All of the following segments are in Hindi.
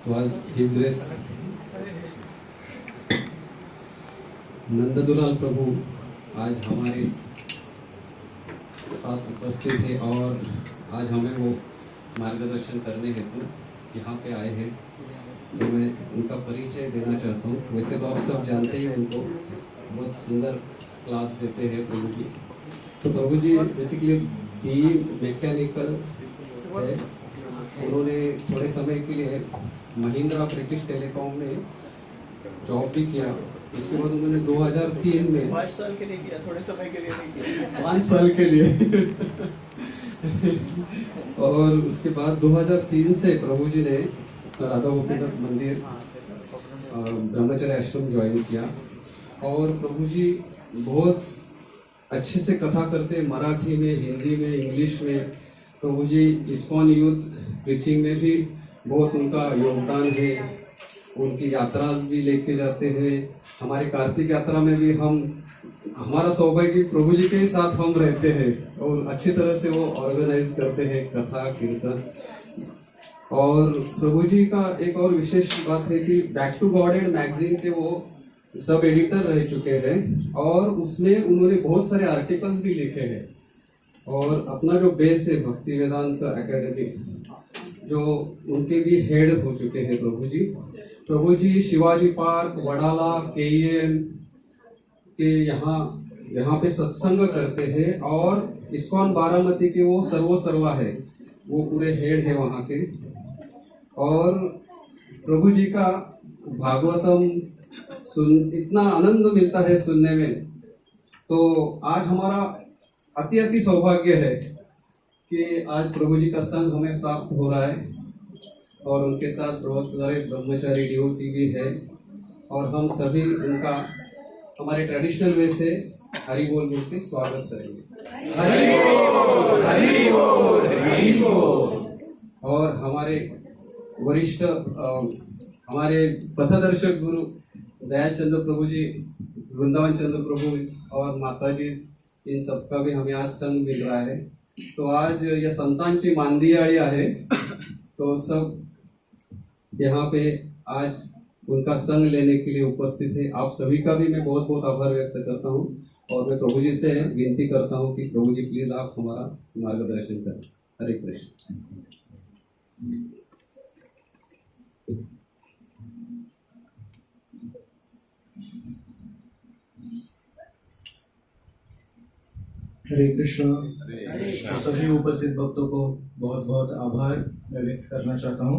तो आज हिज ग्रेस नंददुलाल प्रभु आज हमारे साथ उपस्थित है और आज हमें वो मार्गदर्शन करने हेतु यहाँ पे आए हैं। तो मैं उनका परिचय देना चाहता हूँ। वैसे तो आप सब जानते ही उनको, बहुत सुंदर क्लास देते हैं प्रभु जी। तो प्रभु जी बेसिकली बी मैकेनिकल है। उन्होंने थोड़े समय के लिए महिंद्रा ब्रिटिश टेलीकॉम में जॉब भी किया। उसके बाद उन्होंने 2003 में 5 साल के लिए किया, थोड़े समय के लिए नहीं किया, 5 साल के लिए और उसके बाद 2003 से प्रभु जी ने राधा गोपीनाथ मंदिर ब्रह्मचर्य आश्रम ज्वाइन किया। और प्रभु जी बहुत अच्छे से कथा करते, मराठी में, हिंदी में, इंग्लिश में। प्रभु जी इस्कॉन यूथ प्रीचिंग में भी बहुत उनका योगदान है। उनकी यात्रा भी लेके जाते हैं। हमारे कार्तिक यात्रा में भी हमारा सौभाग्य प्रभु जी के साथ हम रहते हैं और अच्छी तरह से वो ऑर्गेनाइज करते हैं कथा कीर्तन। और प्रभु जी का एक और विशेष बात है कि back to Godhead magazine के वो सब एडिटर रह चुके हैं और उसमें उन्होंने बहुत सारे आर्टिकल्स भी लिखे हैं। और अपना जो बेस है भक्ति वेदांत एकेडमी, जो उनके भी हेड हो चुके हैं प्रभु जी। प्रभु जी शिवाजी पार्क, वडाला, केईएम के यहाँ पे सत्संग करते हैं और इस्कॉन बारामती के वो सर्वा है, वो पूरे हेड है वहाँ के। और प्रभु जी का भागवतम इतना आनंद मिलता है सुनने में। तो आज हमारा अति सौभाग्य है कि आज प्रभु जी का संग हमें प्राप्त हो रहा है और उनके साथ बहुत सारे ब्रह्मचारी डिवोटी भी है। और हम सभी उनका हमारे ट्रेडिशनल वे से हरि बोल बोल के स्वागत करेंगे। हरि बोल, हरि बोल, हरि बोल। और हमारे वरिष्ठ हमारे पथदर्शक गुरु दयाल चंद्र प्रभु जी, वृंदावन चंद्र प्रभु और माता जी, इन सबका भी हमें आज संग मिल रहा है। तो आज यह संतांची मांदियाळी आहे, तो सब यहाँ पे आज उनका संग लेने के लिए उपस्थित है। आप सभी का भी मैं बहुत बहुत आभार व्यक्त करता हूँ और मैं प्रभु जी से विनती करता हूँ कि प्रभु जी प्लीज आप हमारा मार्गदर्शन करें। हरे कृष्ण। हरे कृष्णा। सभी उपस्थित भक्तों को बहुत बहुत आभार मैं व्यक्त करना चाहता हूँ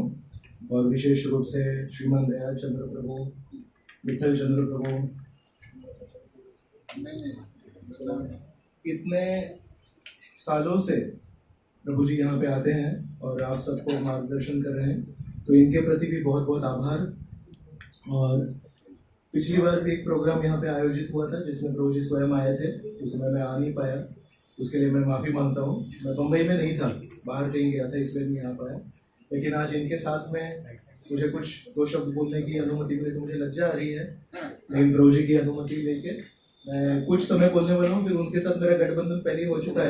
और विशेष रूप से श्रीमान दयाल चंद्र प्रभु, विठल चंद्र प्रभु, इतने सालों से प्रभु जी यहाँ पे आते हैं और आप सबको मार्गदर्शन कर रहे हैं, तो इनके प्रति भी बहुत बहुत आभार। और पिछली बार भी एक प्रोग्राम यहाँ पे आयोजित हुआ था जिसमें प्रभु जी स्वयं आए थे, उस समय मैं आ नहीं पाया, उसके लिए मैं माफ़ी मांगता हूँ। मैं बम्बई में नहीं था, बाहर कहीं गया था, इसलिए नहीं आ पाया। लेकिन आज इनके साथ में मुझे कुछ 2 शब्द बोलने की अनुमति मिली तो मुझे लज्जा आ रही है, लेकिन प्रभु जी की अनुमति लेके मैं कुछ समय बोलने वाला हूँ। फिर उनके साथ मेरा गठबंधन पहले ही हो चुका है।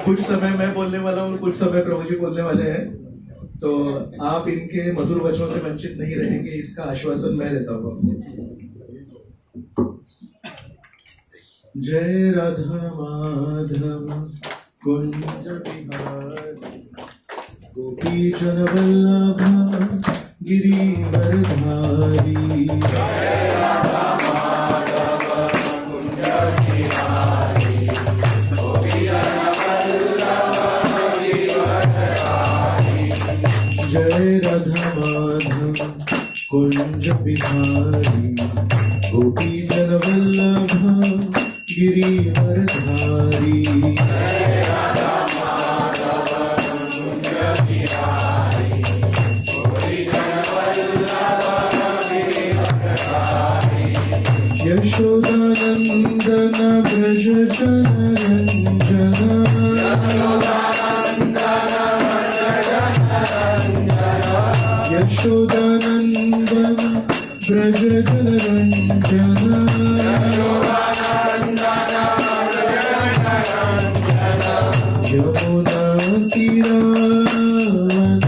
कुछ समय मैं बोलने वाला हूँ, कुछ समय प्रभु जी बोलने वाले हैं, तो आप इनके मधुर वचनों से वंचित नहीं रहेंगे, इसका आश्वासन मैं देता हूँ आपको। जय राधा माधव कुंज बिहारी, गोपी जन वल्लभ गिरिवर धारी। जय राधा माधव कुंज बिहारी, गोपी जन वल्लभ गिरिवर धारी। जय राधा माधव कुंज बिहारी, गोपी जन वल्लभ गिरिवर धारी। जय राधा माधव कुंज बिहारी, गोपी जन वल्लभ गिरिवर धारी। यशोदानंदन ब्रज जन रंजना, यशोदानंदन ब्रज जन रंजना, यमुना तीरावन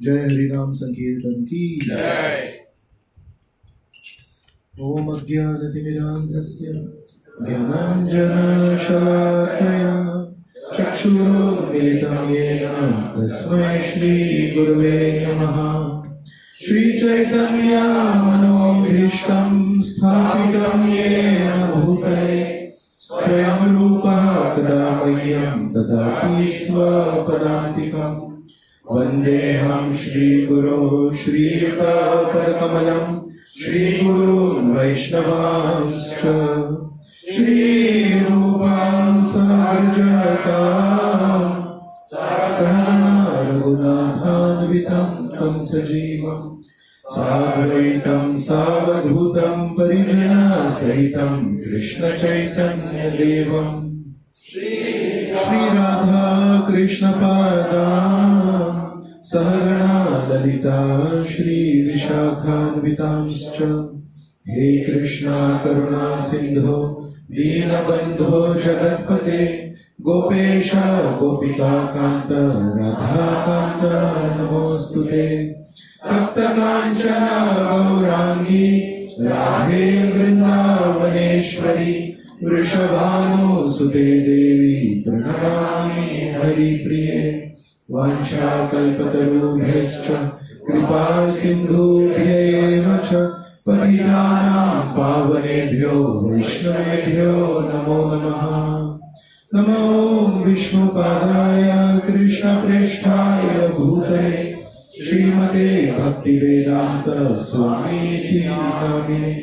जय हरिनाम संकीर्तन की जय। ओम अज्ञानतिमिरान्धस्य ज्ञानाञ्जनशलाकया चक्षुरुन्मिलितं येन तस्मै श्रीगुरुवे नमः। श्रीचैतन्यमनोभीष्टं स्थापितं येन भूतले स्वयं रूपः तदा मह्यं ददाति स्वपदान्तिकम्। वन्देऽहं श्रीगुरो श्रीयुतपदकमलं श्रीगुरून् वैष्णवांश्च श्रीरूपां सहजतां सहना रघुनाथान्वितं तं सजीवं साद्वैतं सावधूतं परिजनसहितं कृष्णचैतन्यदेवं श्रीराधा कृष्णपादां सहगणा ललिता श्रीविशाखान्वितांश्च। हे कृष्णा करुणा सिन्धो दीनबन्धो जगत्पते गोपेश गोपिकान्त राधाकान्त नमोऽस्तुते। तप्तकाञ्चन गौराङ्गी राधे वृन्दावनेश्वरी वृषभानुसुते देवी प्रणमामि हरिप्रिये। वाञ्छाकल्पतरुभ्यश्च कृपा सिन्धुभ्यैव च पतितानां पावनेभ्यो वैष्णवेभ्यो नमो नमः। नमो विष्णुपादाय कृष्णप्रेष्ठाय भूतले श्रीमते भक्तिवेदान्त स्वामीति नामिने।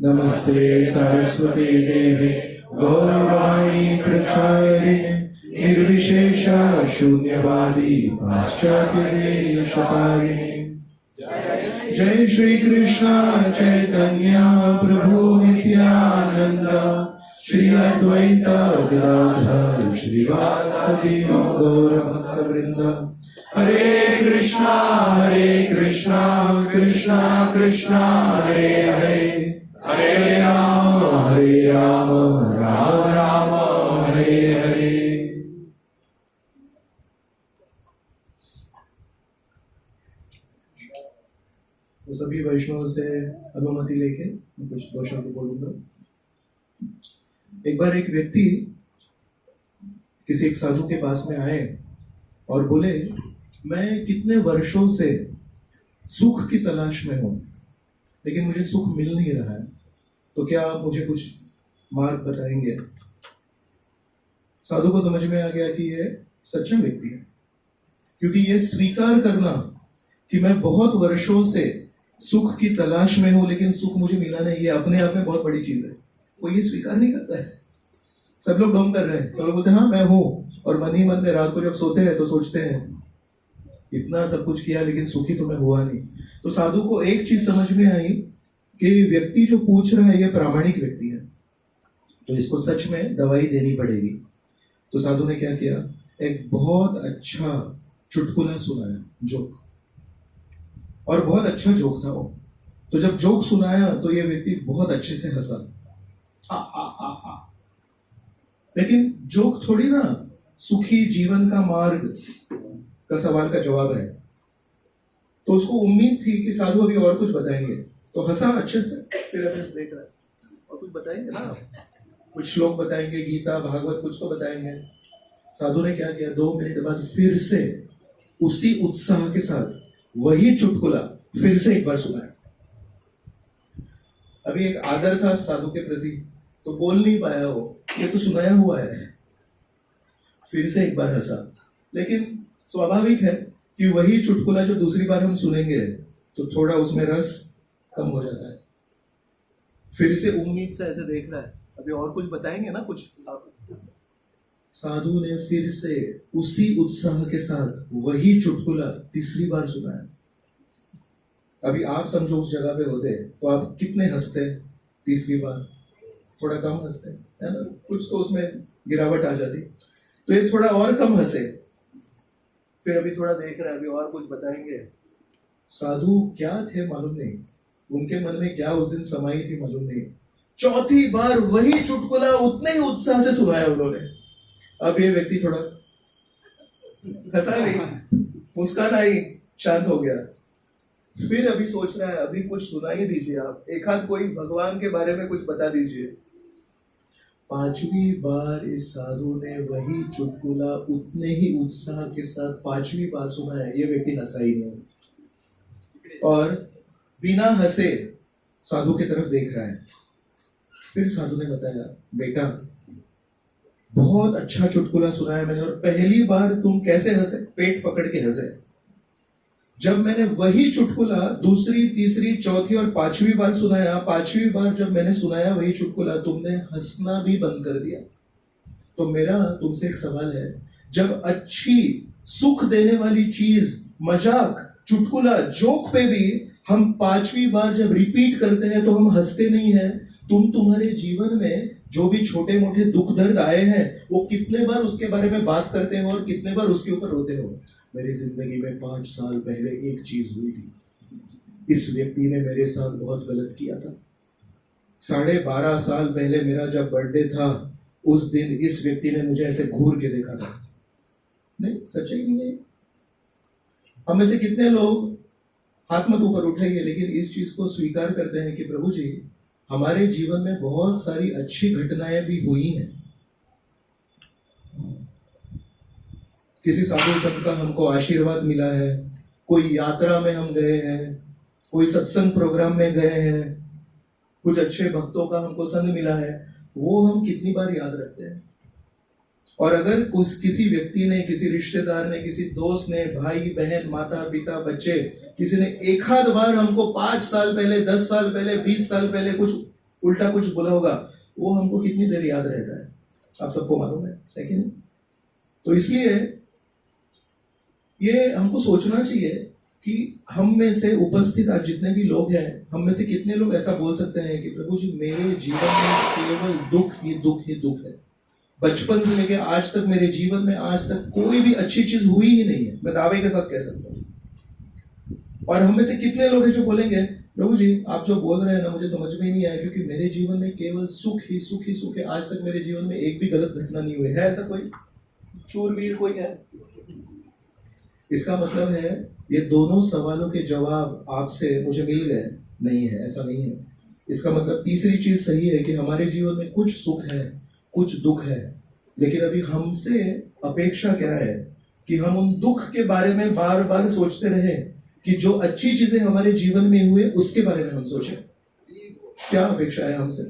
नमस्ते सरस्वती देवे गौरवाणी प्रचारिणे निर्विशेष शून्यवादी पाश्चात्य देशकारिणे। जय श्री कृष्ण चैतन्य प्रभु नित्यानंद श्री अद्वैत गदाधर श्रीवासदि गौर भक्तवृंद। हरे कृष्णा कृष्णा कृष्णा हरे हरे, हरे राम राम राम हरे हरे। तो सभी वैष्णव से अनुमति लेके मैं कुछ दो शब्द बोलूंगा। एक बार एक व्यक्ति किसी एक साधु के पास में आए और बोले, मैं कितने वर्षों से सुख की तलाश में हूं, लेकिन मुझे सुख मिल नहीं रहा है, तो क्या आप मुझे कुछ मार्ग बताएंगे? साधु को समझ में आ गया कि ये सच्चा व्यक्ति है, क्योंकि ये स्वीकार करना कि मैं बहुत वर्षों से सुख की तलाश में हूं लेकिन सुख मुझे मिला नहीं, ये अपने आप में बहुत बड़ी चीज है। वो ये स्वीकार नहीं करता है। सब लोग ढोंग कर रहे हैं, सब लोग बोलते हैं हाँ मैं हूं, और मन ही मन में रात को जब सोते हैं तो सोचते हैं इतना सब कुछ किया लेकिन सुखी तो मैं हुआ नहीं। तो साधु को एक चीज समझ में आई कि व्यक्ति जो पूछ रहा है ये प्रामाणिक व्यक्ति है, तो इसको सच में दवाई देनी पड़ेगी। तो साधु ने क्या किया, एक बहुत अच्छा चुटकुला सुनाया, जोक, और बहुत अच्छा जोक था वो। तो जब जोक सुनाया तो ये व्यक्ति बहुत अच्छे से हंसा, आ आ आ आ। लेकिन जोक थोड़ी ना सुखी जीवन का मार्ग का सवाल का जवाब है। तो उसको उम्मीद थी कि साधु अभी और कुछ बताएंगे, तो हंसा अच्छे से, फिर अभी देख रहा है और कुछ बताएंगे ना, कुछ श्लोक बताएंगे, गीता भागवत कुछ तो बताएंगे। साधु ने क्या किया, 2 मिनट बाद फिर से उसी उत्साह के साथ वही चुटकुला फिर से एक बार सुनाया। अभी एक आदर था साधु के प्रति, तो बोल नहीं पाया वो, ये तो सुनाया हुआ है। फिर से एक बार हंसा, लेकिन स्वाभाविक है कि वही चुटकुला जो दूसरी बार हम सुनेंगे तो थोड़ा उसमें रस कम हो जाता है। फिर से उम्मीद से ऐसे देख रहा है, अभी और कुछ बताएंगे ना कुछ आप। साधु ने फिर से उसी उत्साह के साथ वही चुटकुला तीसरी बार सुनाया। अभी आप समझो उस जगह पे होते तो आप कितने हंसते? तीसरी बार थोड़ा कम हंसते है ना, कुछ तो उसमें गिरावट आ जाती। तो ये थोड़ा और कम हंसे, फिर अभी थोड़ा देख रहा है, अभी और कुछ बताएंगे। साधु क्या थे मालूम नहीं, उनके मन में क्या उस दिन समाई थी मालूम नहीं। चौथी बार वही चुटकुला उतने ही उत्साह से सुनाया उन्होंने। अब ये व्यक्ति थोड़ा हंसा नहीं, मुस्कान आई, शांत हो गया। फिर अभी सोच रहा है, अभी कुछ सुना ही दीजिए आप, एक आध कोई भगवान के बारे में कुछ बता दीजिए। 5वीं बार इस साधु ने वही चुटकुला उतने ही उत्साह के साथ 5वीं बार सुना है। ये व्यक्ति हंसा ही नहीं और बिना हंसे साधु की तरफ देख रहा है। फिर साधु ने बताया, बेटा बहुत अच्छा चुटकुला सुनाया मैंने, और पहली बार तुम कैसे हंसे, पेट पकड़ के हंसे। जब मैंने वही चुटकुला दूसरी, तीसरी, चौथी और 5वीं बार सुनाया, 5वीं बार जब मैंने सुनाया वही चुटकुला, तुमने हंसना भी बंद कर दिया। तो मेरा तुमसे एक सवाल है, जब अच्छी सुख देने वाली चीज, मजाक, चुटकुला, जोक पे भी हम 5वीं बार जब रिपीट करते हैं तो हम हंसते नहीं है, तुम्हारे जीवन में जो भी छोटे मोटे दुख दर्द आए हैं वो कितने बार उसके बारे में बात करते हो और कितने बार उसके ऊपर रोते हो? मेरी जिंदगी में 5 साल पहले एक चीज हुई थी, इस व्यक्ति ने मेरे साथ बहुत गलत किया था। 12.5 साल पहले मेरा जब बर्थडे था, उस दिन इस व्यक्ति ने मुझे ऐसे घूर के देखा था। नहीं, सच्चाई नहीं है। हम में से कितने लोग, हाथ मत ऊपर उठाइए, लेकिन इस चीज को स्वीकार करते हैं कि प्रभु जी हमारे जीवन में बहुत सारी अच्छी घटनाएं भी हुई हैं। किसी साधु संत का हमको आशीर्वाद मिला है, कोई यात्रा में हम गए हैं, कोई सत्संग प्रोग्राम में गए हैं, कुछ अच्छे भक्तों का हमको संग मिला है, वो हम कितनी बार याद रखते हैं। और अगर किसी व्यक्ति ने, किसी रिश्तेदार ने, किसी दोस्त ने, भाई बहन, माता पिता, बच्चे, किसी ने एक आध बार हमको 5 साल पहले, 10 साल पहले, 20 साल पहले कुछ उल्टा कुछ बोला होगा, वो हमको कितनी देर याद रहता है, आप सबको मालूम है कि नहीं? तो इसलिए ये हमको सोचना चाहिए कि हम में से उपस्थित आज जितने भी लोग हैं, हम में से कितने लोग ऐसा बोल सकते हैं कि प्रभु जी मेरे जीवन में केवल दुख ही दुख ही दुख है, बचपन से लेके आज तक मेरे जीवन में आज तक कोई भी अच्छी चीज हुई ही नहीं है, मैं दावे के साथ कह सकता हूँ। और हम में से कितने लोग हैं जो बोलेंगे प्रभु जी आप जो बोल रहे हैं ना मुझे समझ में ही नहीं आया, क्योंकि मेरे जीवन में केवल सुख ही सुख ही सुख है, आज तक मेरे जीवन में एक भी गलत घटना नहीं हुई है। ऐसा कोई शूरवीर कोई है? इसका मतलब है ये दोनों सवालों के जवाब आपसे मुझे मिल गए? नहीं है, ऐसा नहीं है। इसका मतलब तीसरी चीज सही है कि हमारे जीवन में कुछ सुख है कुछ दुख है, लेकिन अभी हमसे अपेक्षा क्या है कि हम उन दुख के बारे में बार बार सोचते रहे कि जो अच्छी चीजें हमारे जीवन में हुए उसके बारे में हम सोचें। क्या अपेक्षा है हमसे?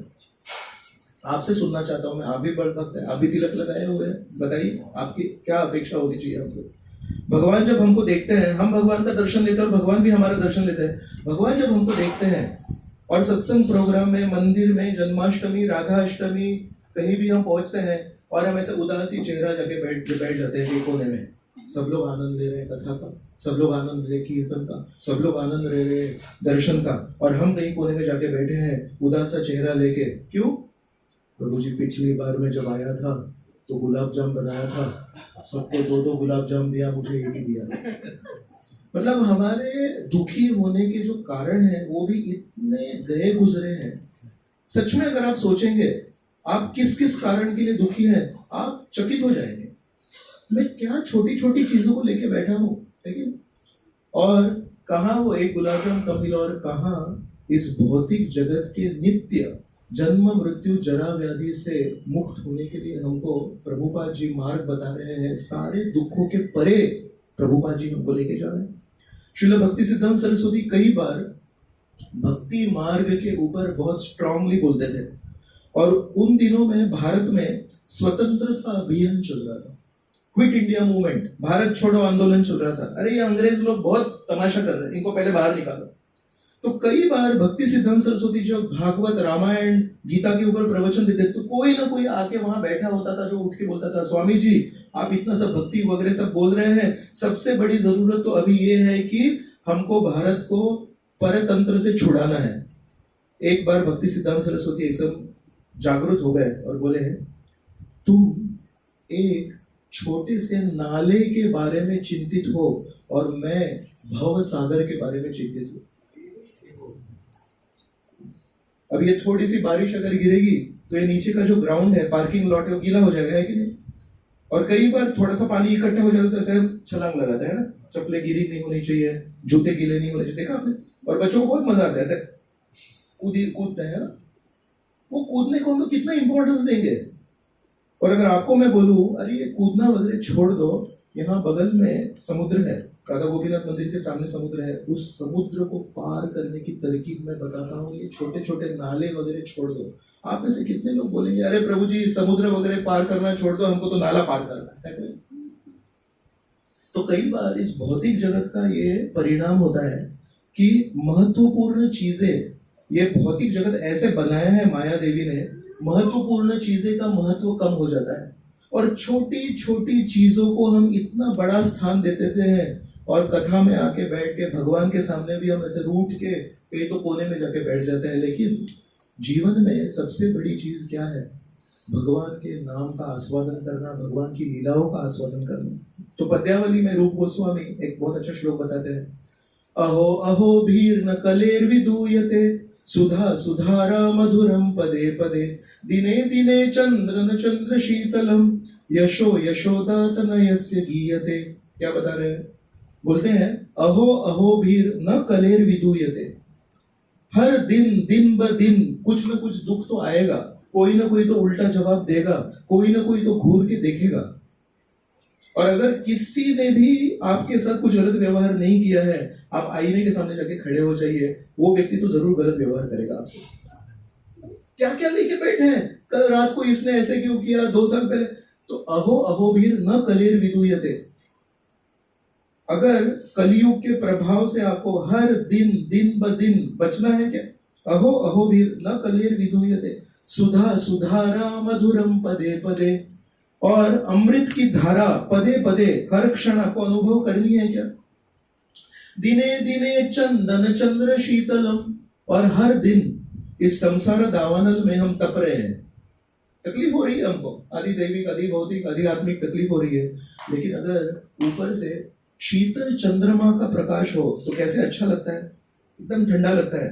आपसे सुनना चाहता हूं मैं, आप भी बड़ भक्त हैं, आप भी तिलक लगाए हुए हैं, बताइए आपकी क्या अपेक्षा होनी चाहिए हमसे? भगवान जब हमको देखते हैं, हम भगवान का दर्शन लेते हैं और भगवान भी हमारा दर्शन लेते हैं। भगवान जब हमको देखते हैं और सत्संग प्रोग्राम में, मंदिर में, जन्माष्टमी, राधाष्टमी, कहीं भी हम पहुंचते हैं और हम ऐसे उदासी चेहरा जाके बैठ जाते हैं एक कोने में। सब लोग आनंद ले रहे हैं कथा का, सब लोग आनंद ले रहे कीर्तन का, सब लोग आनंद ले रहे दर्शन का, और हम कहीं कोने में जाके बैठे हैं उदासा चेहरा लेके। क्यों? प्रभु जी पिछली बार में जब आया था तो गुलाब जाम बनाया था, सबको 2-2 गुलाब जाम दिया, मुझे एक ही दिया। मतलब हमारे दुखी होने के जो कारण है वो भी इतने गए गुजरे हैं। सच में अगर आप सोचेंगे आप किस किस कारण के लिए दुखी हैं, आप चकित हो जाएंगे। मैं क्या छोटी छोटी चीजों को लेके बैठा हूं, लेकिन और कहाँ वो एक गुलाब जाम कम मिला, और कहाँ इस भौतिक जगत के नित्य जन्म मृत्यु जरा व्याधि से मुक्त होने के लिए हमको प्रभुपाद जी मार्ग बता रहे हैं। सारे दुखों के परे प्रभुपाद जी हमको लेके जा रहे हैं। श्रील भक्ति सिद्धांत सरस्वती कई बार भक्ति मार्ग के ऊपर बहुत स्ट्रांगली बोलते थे, और उन दिनों में भारत में स्वतंत्रता अभियान चल रहा था, क्विट इंडिया मूवमेंट, भारत छोड़ो आंदोलन चल रहा था। अरे ये अंग्रेज लोग बहुत तमाशा कर रहे हैं, इनको पहले बाहर निकालो। तो कई बार भक्ति सिद्धांत सरस्वती जब भागवत, रामायण, गीता के ऊपर प्रवचन देते तो कोई ना कोई आके वहां बैठा होता था जो उठ के बोलता था, स्वामी जी आप इतना सब भक्ति वगैरह सब बोल रहे हैं, सबसे बड़ी जरूरत तो अभी ये है कि हमको भारत को परतंत्र से छुड़ाना है। एक बार भक्ति सिद्धांत सरस्वती एकदम जागरूक हो गए और बोले, तुम एक छोटे से नाले के बारे में चिंतित हो और मैं भव सागर के बारे में चिंतित हूं। अब ये थोड़ी सी बारिश अगर गिरेगी तो ये नीचे का जो ग्राउंड है, पार्किंग लॉट है, वो गीला हो जाएगा, है कि नहीं? और कई बार थोड़ा सा पानी इकट्ठा हो जाता है तो ऐसे छलांग लगाते हैं ना, चप्पलें गीली नहीं होनी चाहिए, जूते गीले नहीं होने चाहिए, देखा आपने? और बच्चों को बहुत मजा आता है, ऐसे कूदते हैं ना, वो कूदने को हम लोग कितना इंपॉर्टेंस देंगे। और अगर आपको मैं बोलूं अरे ये कूदना वगैरह छोड़ दो, यहाँ बगल में समुद्र है, राधा गोपीनाथ मंदिर के सामने समुद्र है, उस समुद्र को पार करने की तरकीब मैं बताता हूँ, ये छोटे छोटे नाले वगैरह छोड़ दो। आप में से कितने लोग बोलेंगे अरे प्रभु जी समुद्र वगैरह पार करना छोड़ दो, हमको तो नाला पार करना है। तो कई बार इस भौतिक जगत का ये परिणाम होता है कि महत्वपूर्ण चीजें, ये भौतिक जगत ऐसे बनाया है माया देवी ने, महत्वपूर्ण चीजें का महत्व कम हो जाता है और छोटी छोटी चीजों को हम इतना बड़ा स्थान दे देते हैं। और कथा में आके बैठ के भगवान के सामने भी हम ऐसे रूठ के कहीं तो कोने में जाके बैठ जाते हैं। लेकिन जीवन में सबसे बड़ी चीज क्या है? भगवान के नाम का आस्वादन करना, भगवान की लीलाओं का आस्वादन करना। तो पद्यावली में रूप गोस्वामी एक बहुत अच्छा श्लोक बताते हैं, अहो अहो भीर न कलेर विदूयते सुधा सुधारा मधुरम पदे पदे दिने दिने चंद्र न चंद्र शीतलम यशो यशोदा तनयस्य गीयते। क्या बता रहे हैं? बोलते हैं अहो अहो भीर न कलेर विदूयते, हर दिन दिन ब दिन कुछ न कुछ दुख तो आएगा, कोई ना कोई तो उल्टा जवाब देगा, कोई ना कोई तो घूर के देखेगा। और अगर किसी ने भी आपके साथ कुछ गलत व्यवहार नहीं किया है, आप आईने के सामने जाके खड़े हो जाइए, वो व्यक्ति तो जरूर गलत व्यवहार करेगा आपसे। क्या क्या लेके बैठे हैं, कल रात को इसने ऐसे क्यों किया, 2 साल पहले, तो अहो अहो भीर न कलेर विदूयते। अगर कलयुग के प्रभाव से आपको हर दिन दिन ब दिन बचना है क्या? अहो अहो भीर न कलेर विदूयते सुधा सुधारा मधुरम पदे पदे। और अमृत की धारा पदे पदे हर क्षण आपको अनुभव करनी है क्या? दिने दिने चंदन चंद्र शीतलम। और हर दिन इस संसार दावानल में हम तप रहे हैं, तकलीफ हो रही है हमको, आदि दैविक, आदि भौतिक, आदि आत्मिक तकलीफ हो रही है, लेकिन अगर ऊपर से शीतल चंद्रमा का प्रकाश हो तो कैसे अच्छा लगता है, एकदम ठंडा लगता है।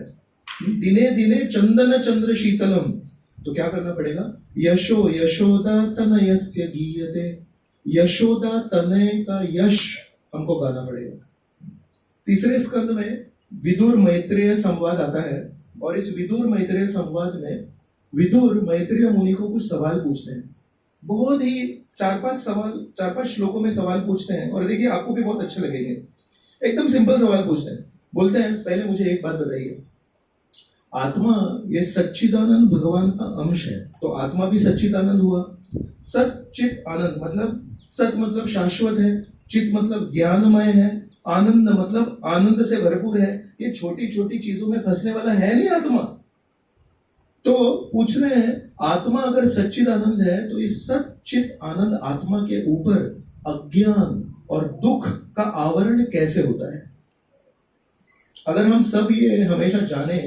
दिने दिने चंदन चंद्र शीतलम, तो क्या करना पड़ेगा, यशो यशोदा तनयस्य गीयते, यशोदा तनय का यश हमको गाना पड़ेगा। तीसरे स्कंद में विदुर मैत्रेय संवाद आता है, और इस विदुर मैत्रेय संवाद में विदुर मैत्रेय मुनि को कुछ सवाल पूछते हैं, बहुत ही 4-5 श्लोकों में सवाल पूछते हैं, और देखिए आपको भी बहुत अच्छे लगेंगे। एकदम सिंपल सवाल पूछते हैं, बोलते हैं पहले मुझे एक बात बताइए, आत्मा ये सच्चिदानंद भगवान का अंश है, तो आत्मा भी सच्चिदानंद हुआ। सच्चित आनंद मतलब, सत मतलब शाश्वत है, चित मतलब ज्ञानमय है, आनंद मतलब आनंद से भरपूर है, ये छोटी छोटी चीजों में फंसने वाला है नहीं आत्मा। तो पूछ रहे हैं आत्मा अगर सच्चिदानंद है तो इस सच्चित आनंद आत्मा के ऊपर अज्ञान और दुख का आवरण कैसे होता है। अगर हम सब ये हमेशा जाने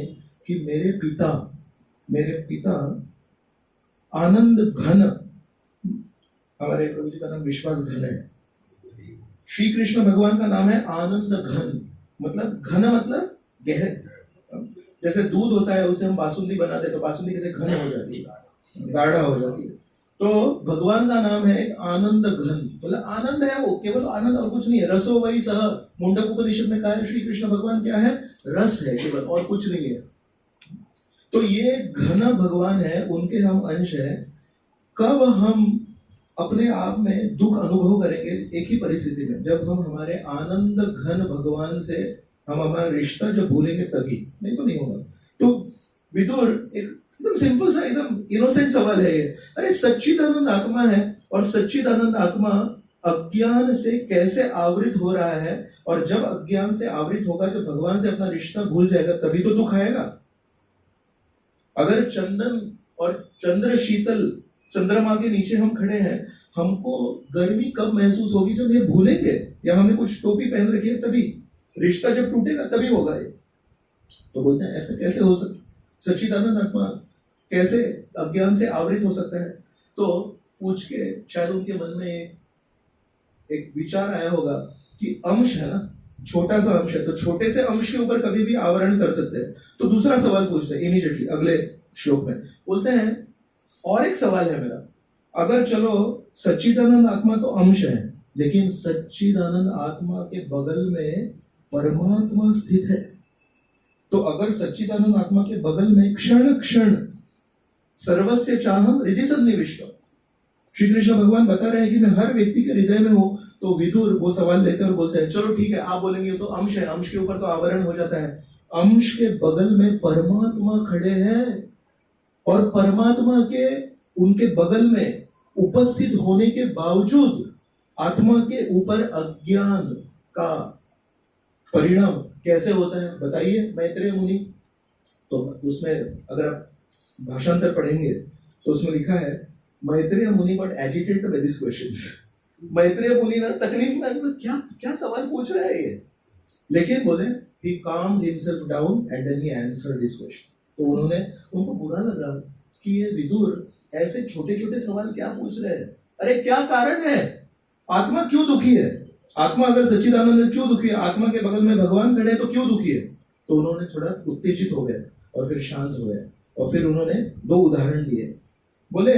कि मेरे पिता आनंद घन, हमारे प्रभु जी का नाम विश्वास घन है, श्री कृष्ण भगवान का नाम है आनंद घन, मतलब घन मतलब गहन। जैसे दूध होता है उसे हम बासुंदी बनाते तो बासुंदी कैसे घन हो जाती है, गाढ़ा हो जाती है, तो भगवान का नाम है आनंद घन, मतलब आनंद है वो, केवल आनंद और कुछ नहीं है। रसो वही सह, मुंडक उपनिषद में कहा है श्री कृष्ण भगवान क्या है, रस है केवल, और कुछ नहीं है। तो ये घन भगवान है, उनके हम अंश हैं। कब हम अपने आप में दुख अनुभव करेंगे, एक ही परिस्थिति में, जब हम हमारे आनंद घन भगवान से हम हमारा रिश्ता जब भूलेंगे तभी, नहीं तो नहीं होगा। तो विदुर एकदम सिंपल सा, एकदम इनोसेंट सवाल है ये, अरे सच्चिदानंद आत्मा है और सच्चिदानंद आत्मा अज्ञान से कैसे आवृत हो रहा है, और जब अज्ञान से आवृत होगा, जब भगवान से अपना रिश्ता भूल जाएगा तभी तो दुख आएगा। अगर चंदन और चंद्र शीतल चंद्रमा के नीचे हम खड़े हैं, हमको गर्मी कब महसूस होगी, जब ये भूलेंगे, या हमने कुछ टोपी पहन रखी है तभी, रिश्ता जब टूटेगा तभी होगा ये। तो बोलते हैं ऐसा कैसे हो सकता, सच्चिदानंद आत्मा कैसे अज्ञान से आवृत हो सकता है। तो पूछ के शायद उनके मन में एक विचार आया होगा कि अंश है ना, छोटा सा अंश है, तो छोटे से अंश के ऊपर कभी भी आवरण कर सकते हैं। तो दूसरा सवाल पूछते हैं इमीडिएटली अगले श्लोक में, बोलते हैं और एक सवाल है मेरा, अगर चलो सच्चिदानंद आत्मा तो अंश है, लेकिन सच्चिदानंद आत्मा के बगल में परमात्मा स्थित है, तो अगर सच्चिदानंद आत्मा के बगल में क्षण क्षण सर्वस्य चाहम हृदय सन्निविष्टम, श्री कृष्ण भगवान बता रहे हैं कि मैं हर व्यक्ति के हृदय में हूं, तो विदुर वो सवाल लेते और बोलते हैं चलो ठीक है, आप बोलेंगे तो अंश है, अंश के ऊपर तो आवरण हो जाता है, अंश के बगल में परमात्मा खड़े हैं, और परमात्मा के उनके बगल में उपस्थित होने के बावजूद आत्मा के ऊपर अज्ञान का परिणाम कैसे होता है बताइए मैत्रेय मुनि। तो उसमें अगर आप भाषांतर पढ़ेंगे तो उसमें लिखा है Maitreya Muni got agitated by this questions. Maitreya Muni ना तकलीफ में, क्या क्या सवाल पूछ रहा है ये, लेकिन बोले he calmed himself down and then he answered this question। तो उनको बुरा लगा कि ये विदुर ऐसे छोटे छोटे सवाल क्या पूछ रहे हैं, अरे क्या कारण है, आत्मा क्यों दुखी है, आत्मा अगर सच्चिदानंद है क्यों दुखी है, आत्मा के बगल में भगवान खड़े तो क्यों दुखी है। तो उन्होंने थोड़ा उत्तेजित हो गए और फिर शांत हो गए, और फिर उन्होंने 2 उदाहरण दिए। बोले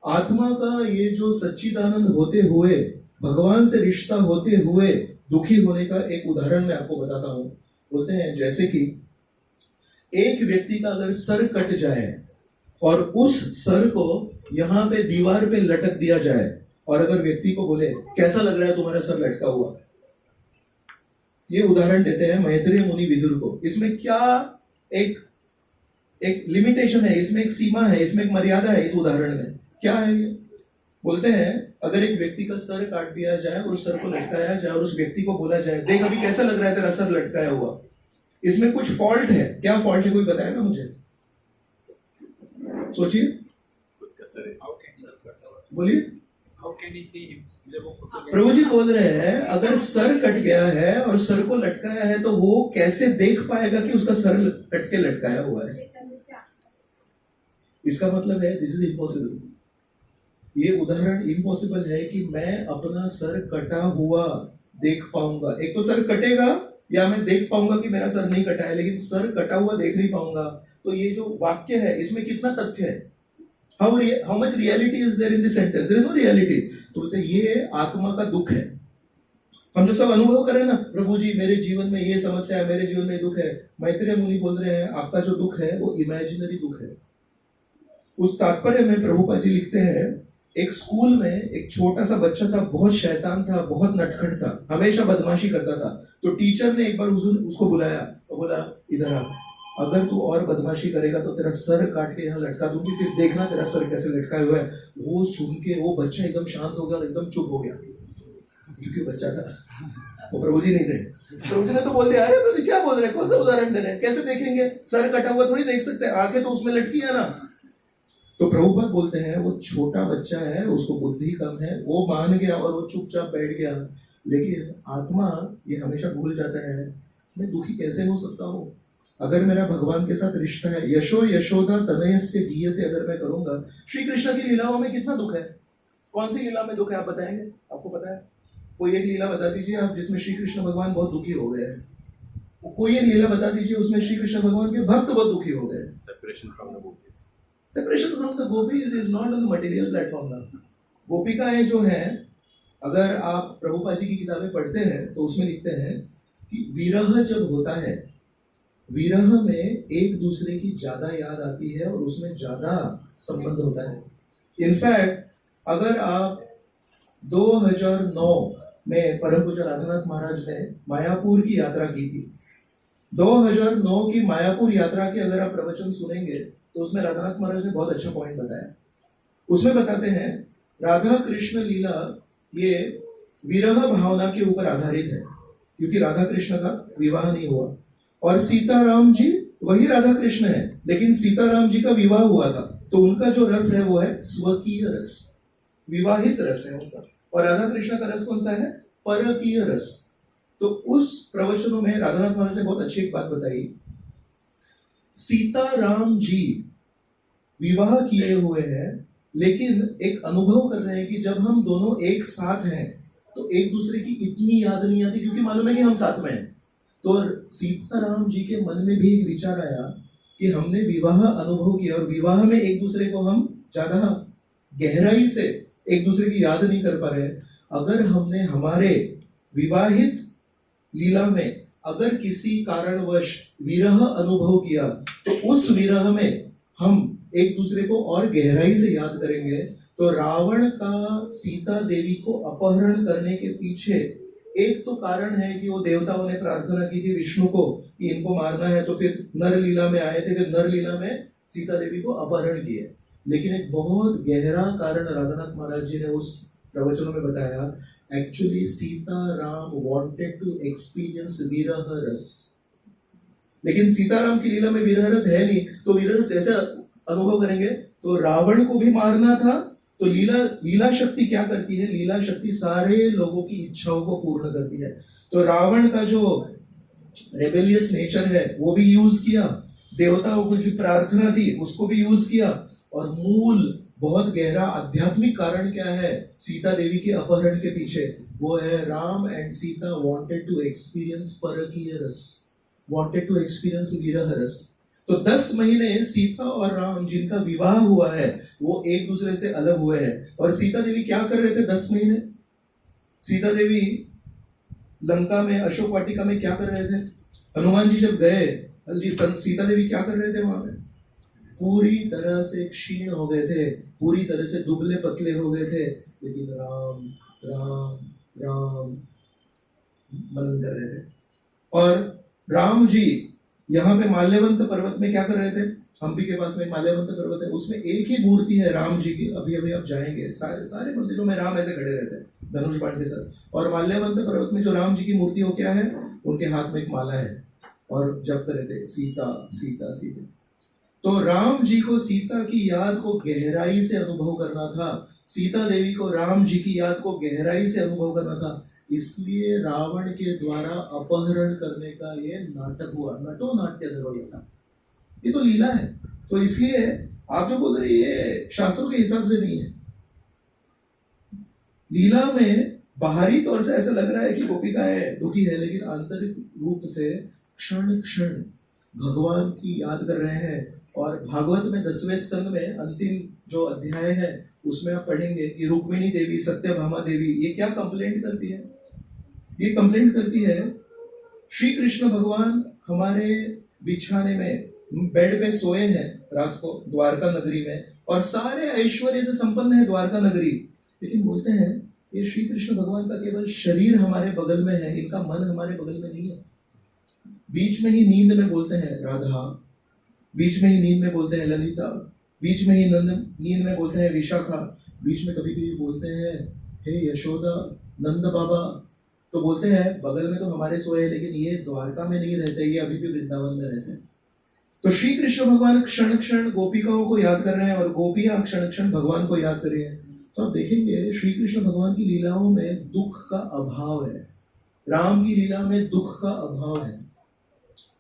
आत्मा का ये जो सच्चिदानंद होते हुए, भगवान से रिश्ता होते हुए दुखी होने का एक उदाहरण मैं आपको बताता हूं। बोलते हैं जैसे कि एक व्यक्ति का अगर सर कट जाए और उस सर को यहाँ पे दीवार पे लटक दिया जाए, और अगर व्यक्ति को बोले कैसा लग रहा है तुम्हारा सर लटका हुआ, ये उदाहरण देते हैं मैत्रेय मुनि विदुर को। इसमें क्या एक लिमिटेशन है, इसमें एक सीमा है, इसमें एक मर्यादा है, इस उदाहरण में क्या है ये। बोलते हैं अगर एक व्यक्ति का सर काट दिया जाए और उस सर को लटकाया जाए और उस व्यक्ति को बोला जाए देख अभी कैसा लग रहा है तेरा सर लटकाया हुआ, इसमें कुछ फॉल्ट है, क्या फॉल्ट है कोई बताएगा मुझे, सोचिए, बोलिए। प्रभु जी बोल रहे हैं अगर सर कट गया है और सर को लटकाया है तो वो कैसे देख पाएगा कि उसका सर कट के लटकाया हुआ है। इसका मतलब है दिस इज इम्पॉसिबल। ये उदाहरण इम्पॉसिबल है कि मैं अपना सर कटा हुआ देख पाऊंगा। एक तो सर कटेगा या मैं देख पाऊंगा कि मेरा सर नहीं कटा है, लेकिन सर कटा हुआ देख नहीं पाऊंगा। तो ये जो वाक्य है इसमें कितना तथ्य है? How much reality is there in this sentence? There is no reality. तो बोलते ये आत्मा का दुख है। हम जो सब अनुभव करें ना, प्रभु जी मेरे जीवन में ये समस्या है, मेरे जीवन में दुख है, मैत्रेय मुनि बोल रहे हैं आपका जो दुख है वो इमेजिनरी दुख है। उस तात्पर्य में प्रभुपाद जी लिखते हैं, एक स्कूल में एक छोटा सा बच्चा था, बहुत शैतान था, बहुत नटखट था, हमेशा बदमाशी करता था। तो टीचर ने एक बार उसको बुलाया और बोला इधर आ, अगर तू और बदमाशी करेगा तो तेरा सर काट के यहाँ लटका दूंगी, फिर देखना तेरा सर कैसे लटका हुआ है। वो सुन के वो बच्चा एकदम शांत हो गया और एकदम चुप हो गया, क्योंकि बच्चा था, वो प्रभु जी नहीं थे। प्रभु जी ने तो बोल दिया, अरे प्रभु जी क्या बोल रहे हैं, कौन सा उदाहरण दे रहे हैं, कैसे देखेंगे, सर कटा हुआ थोड़ी देख सकते हैं, आंखें तो उसमें लटकी है ना। तो प्रभुपाद बोलते हैं वो छोटा बच्चा है, उसको बुद्धि कम है, वो मान गया और वो चुपचाप बैठ गया। लेकिन आत्मा ये हमेशा भूल जाता है, मैं दुखी कैसे हो सकता हूँ? अगर मेरा भगवान के साथ रिश्ता है, यशो यशोदा तनयस्य गीयते अगर मैं करूंगा, श्री कृष्ण की लीलाओं में कितना दुख है? कौन सी लीला में दुख है आप बताएंगे? आपको पता है? कोई एक लीला बता दीजिए आप जिसमें श्री कृष्ण भगवान बहुत दुखी हो गए हैं। कोई एक लीला बता दीजिए उसमें श्री कृष्ण भगवान के भक्त बहुत दुखी हो गए। Separation from the gopis. Separation from the gopis is not on the material platform ना। गोपिकाएं जो हैं, अगर आप प्रभुपाद जी की किताबें पढ़ते हैं तो उसमें लिखते हैं कि विरह जब होता है, विरह में एक दूसरे की ज्यादा याद आती है और उसमें ज्यादा संबंध होता है। इनफैक्ट अगर आप 2009 में परम पूज्य राधानाथ महाराज ने मायापुर की यात्रा की थी, 2009 की मायापुर यात्रा के अगर आप प्रवचन सुनेंगे तो उसमें राधानाथ महाराज ने बहुत अच्छा पॉइंट बताया। उसमें बताते हैं राधा कृष्ण लीला ये विरह भावना के ऊपर आधारित है, क्योंकि राधा कृष्ण का विवाह नहीं हुआ, और सीताराम जी वही राधा कृष्ण है, लेकिन सीताराम जी का विवाह हुआ था, तो उनका जो रस है वो है स्वकीय रस, विवाहित रस है उनका। और राधा कृष्ण का रस कौन सा है? परकीय रस। तो उस प्रवचनों में राधानाथ महाराज ने बहुत अच्छी एक बात बताई, सीताराम जी विवाह किए हुए हैं, लेकिन एक अनुभव कर रहे हैं कि जब हम दोनों एक साथ हैं तो एक दूसरे की इतनी याद नहीं आती, क्योंकि मालूम है कि हम साथ में हैं। तो सीताराम जी के मन में भी एक विचार आया कि हमने विवाह अनुभव किया और विवाह में एक दूसरे को हम ज्यादा गहराई से एक दूसरे की याद नहीं कर पा रहे। अगर हमने हमारे विवाहित लीला में अगर किसी कारणवश विरह अनुभव किया तो उस विरह में हम एक दूसरे को और गहराई से याद करेंगे। तो रावण का सीता देवी को अपहरण करने के पीछे एक तो कारण है कि वो देवताओं ने प्रार्थना की थी विष्णु को कि इनको मारना है, तो फिर नर लीला में आए थे, फिर नर लीला में सीता देवी को अपहरण किए। लेकिन एक बहुत गहरा कारण राधानाथ महाराज जी ने उस प्रवचनों में बताया, actually Sita Ram wanted to experience विरह रस, लेकिन सीताराम की लीला में विरह रस है नहीं, तो विरह रस कैसे अनुभव करेंगे? तो रावण को भी मारना था, तो लीला शक्ति क्या करती है? लीला शक्ति सारे लोगों की इच्छाओं को पूर्ण करती है। तो रावण का जो रेबेलियस नेचर है वो भी यूज किया, देवताओं को जो प्रार्थना थी उसको भी यूज किया, और मूल बहुत गहरा आध्यात्मिक कारण क्या है सीता देवी के अपहरण के पीछे? वो है Ram and Sita wanted to experience परकीय रस, वांटेड टू एक्सपीरियंस विरह रस। तो 10 महीने सीता और राम जिनका विवाह हुआ है वो एक दूसरे से अलग हुए हैं। और सीता देवी क्या कर रहे थे 10 महीने? सीता देवी लंका में अशोक वाटिका में क्या कर रहे थे? हनुमान जी जब गए, सीता देवी क्या कर रहे थे वहां पे? पूरी तरह से क्षीण हो गए थे, पूरी तरह से दुबले पतले हो गए थे, लेकिन राम राम राम मनन कर रहे थे। और राम जी यहाँ पे माल्यवंत पर्वत में क्या कर रहे थे? हम्पी के पास में माल्यवंत पर्वत है, उसमें एक ही मूर्ति है राम जी की। अभी अभी आप जाएंगे, सारे मंदिरों में राम ऐसे खड़े रहते हैं धनुष बाण के साथ। और माल्यवंत पर्वत में जो राम जी की मूर्ति हो क्या है? उनके हाथ में एक माला है और जप कर रहे थे सीता सीता सीता। तो राम जी को सीता की याद को गहराई से अनुभव करना था, सीता देवी को राम जी की याद को गहराई से अनुभव करना था, इसलिए रावण के द्वारा अपहरण करने का ये नाटक हुआ। नटो नाट्य धरो था, ये तो लीला है। तो इसलिए आप जो बोल रहे हैं ये शास्त्रों के हिसाब से नहीं है। लीला में बाहरी तौर से ऐसा लग रहा है कि गोपिकाएं दुखी है, लेकिन आंतरिक रूप से क्षण क्षण भगवान की याद कर रहे हैं। और भागवत में 10वें स्कंद में अंतिम जो अध्याय है उसमें आप पढ़ेंगे कि रुक्मिणी देवी, सत्यभामा देवी ये क्या कंप्लेंट करती है। ये कंप्लेंट करती है श्री कृष्ण भगवान हमारे बिछाने में बेड पे सोए हैं रात को द्वारका नगरी में, और सारे ऐश्वर्य से संपन्न है द्वारका नगरी, लेकिन बोलते हैं ये श्री कृष्ण भगवान का केवल शरीर हमारे बगल में है, इनका मन हमारे बगल में नहीं है। बीच में ही नींद में बोलते हैं राधा, बीच में ही नींद में बोलते हैं ललिता, बीच में ही नींद में बोलते हैं विशाखा, बीच में कभी कभी बोलते हैं हे यशोदा, नंद बाबा। तो बोलते हैं बगल में तो हमारे सोए हैं, लेकिन ये द्वारका में नहीं रहते, ये अभी भी वृंदावन में रहते हैं। तो श्री कृष्ण भगवान क्षण क्षण गोपिकाओं को याद कर रहे हैं और गोपियां क्षण क्षण भगवान को याद कर रही हैं। तो आप देखेंगे श्री कृष्ण भगवान की लीलाओं में दुख का अभाव है, राम की लीला में दुख का अभाव है।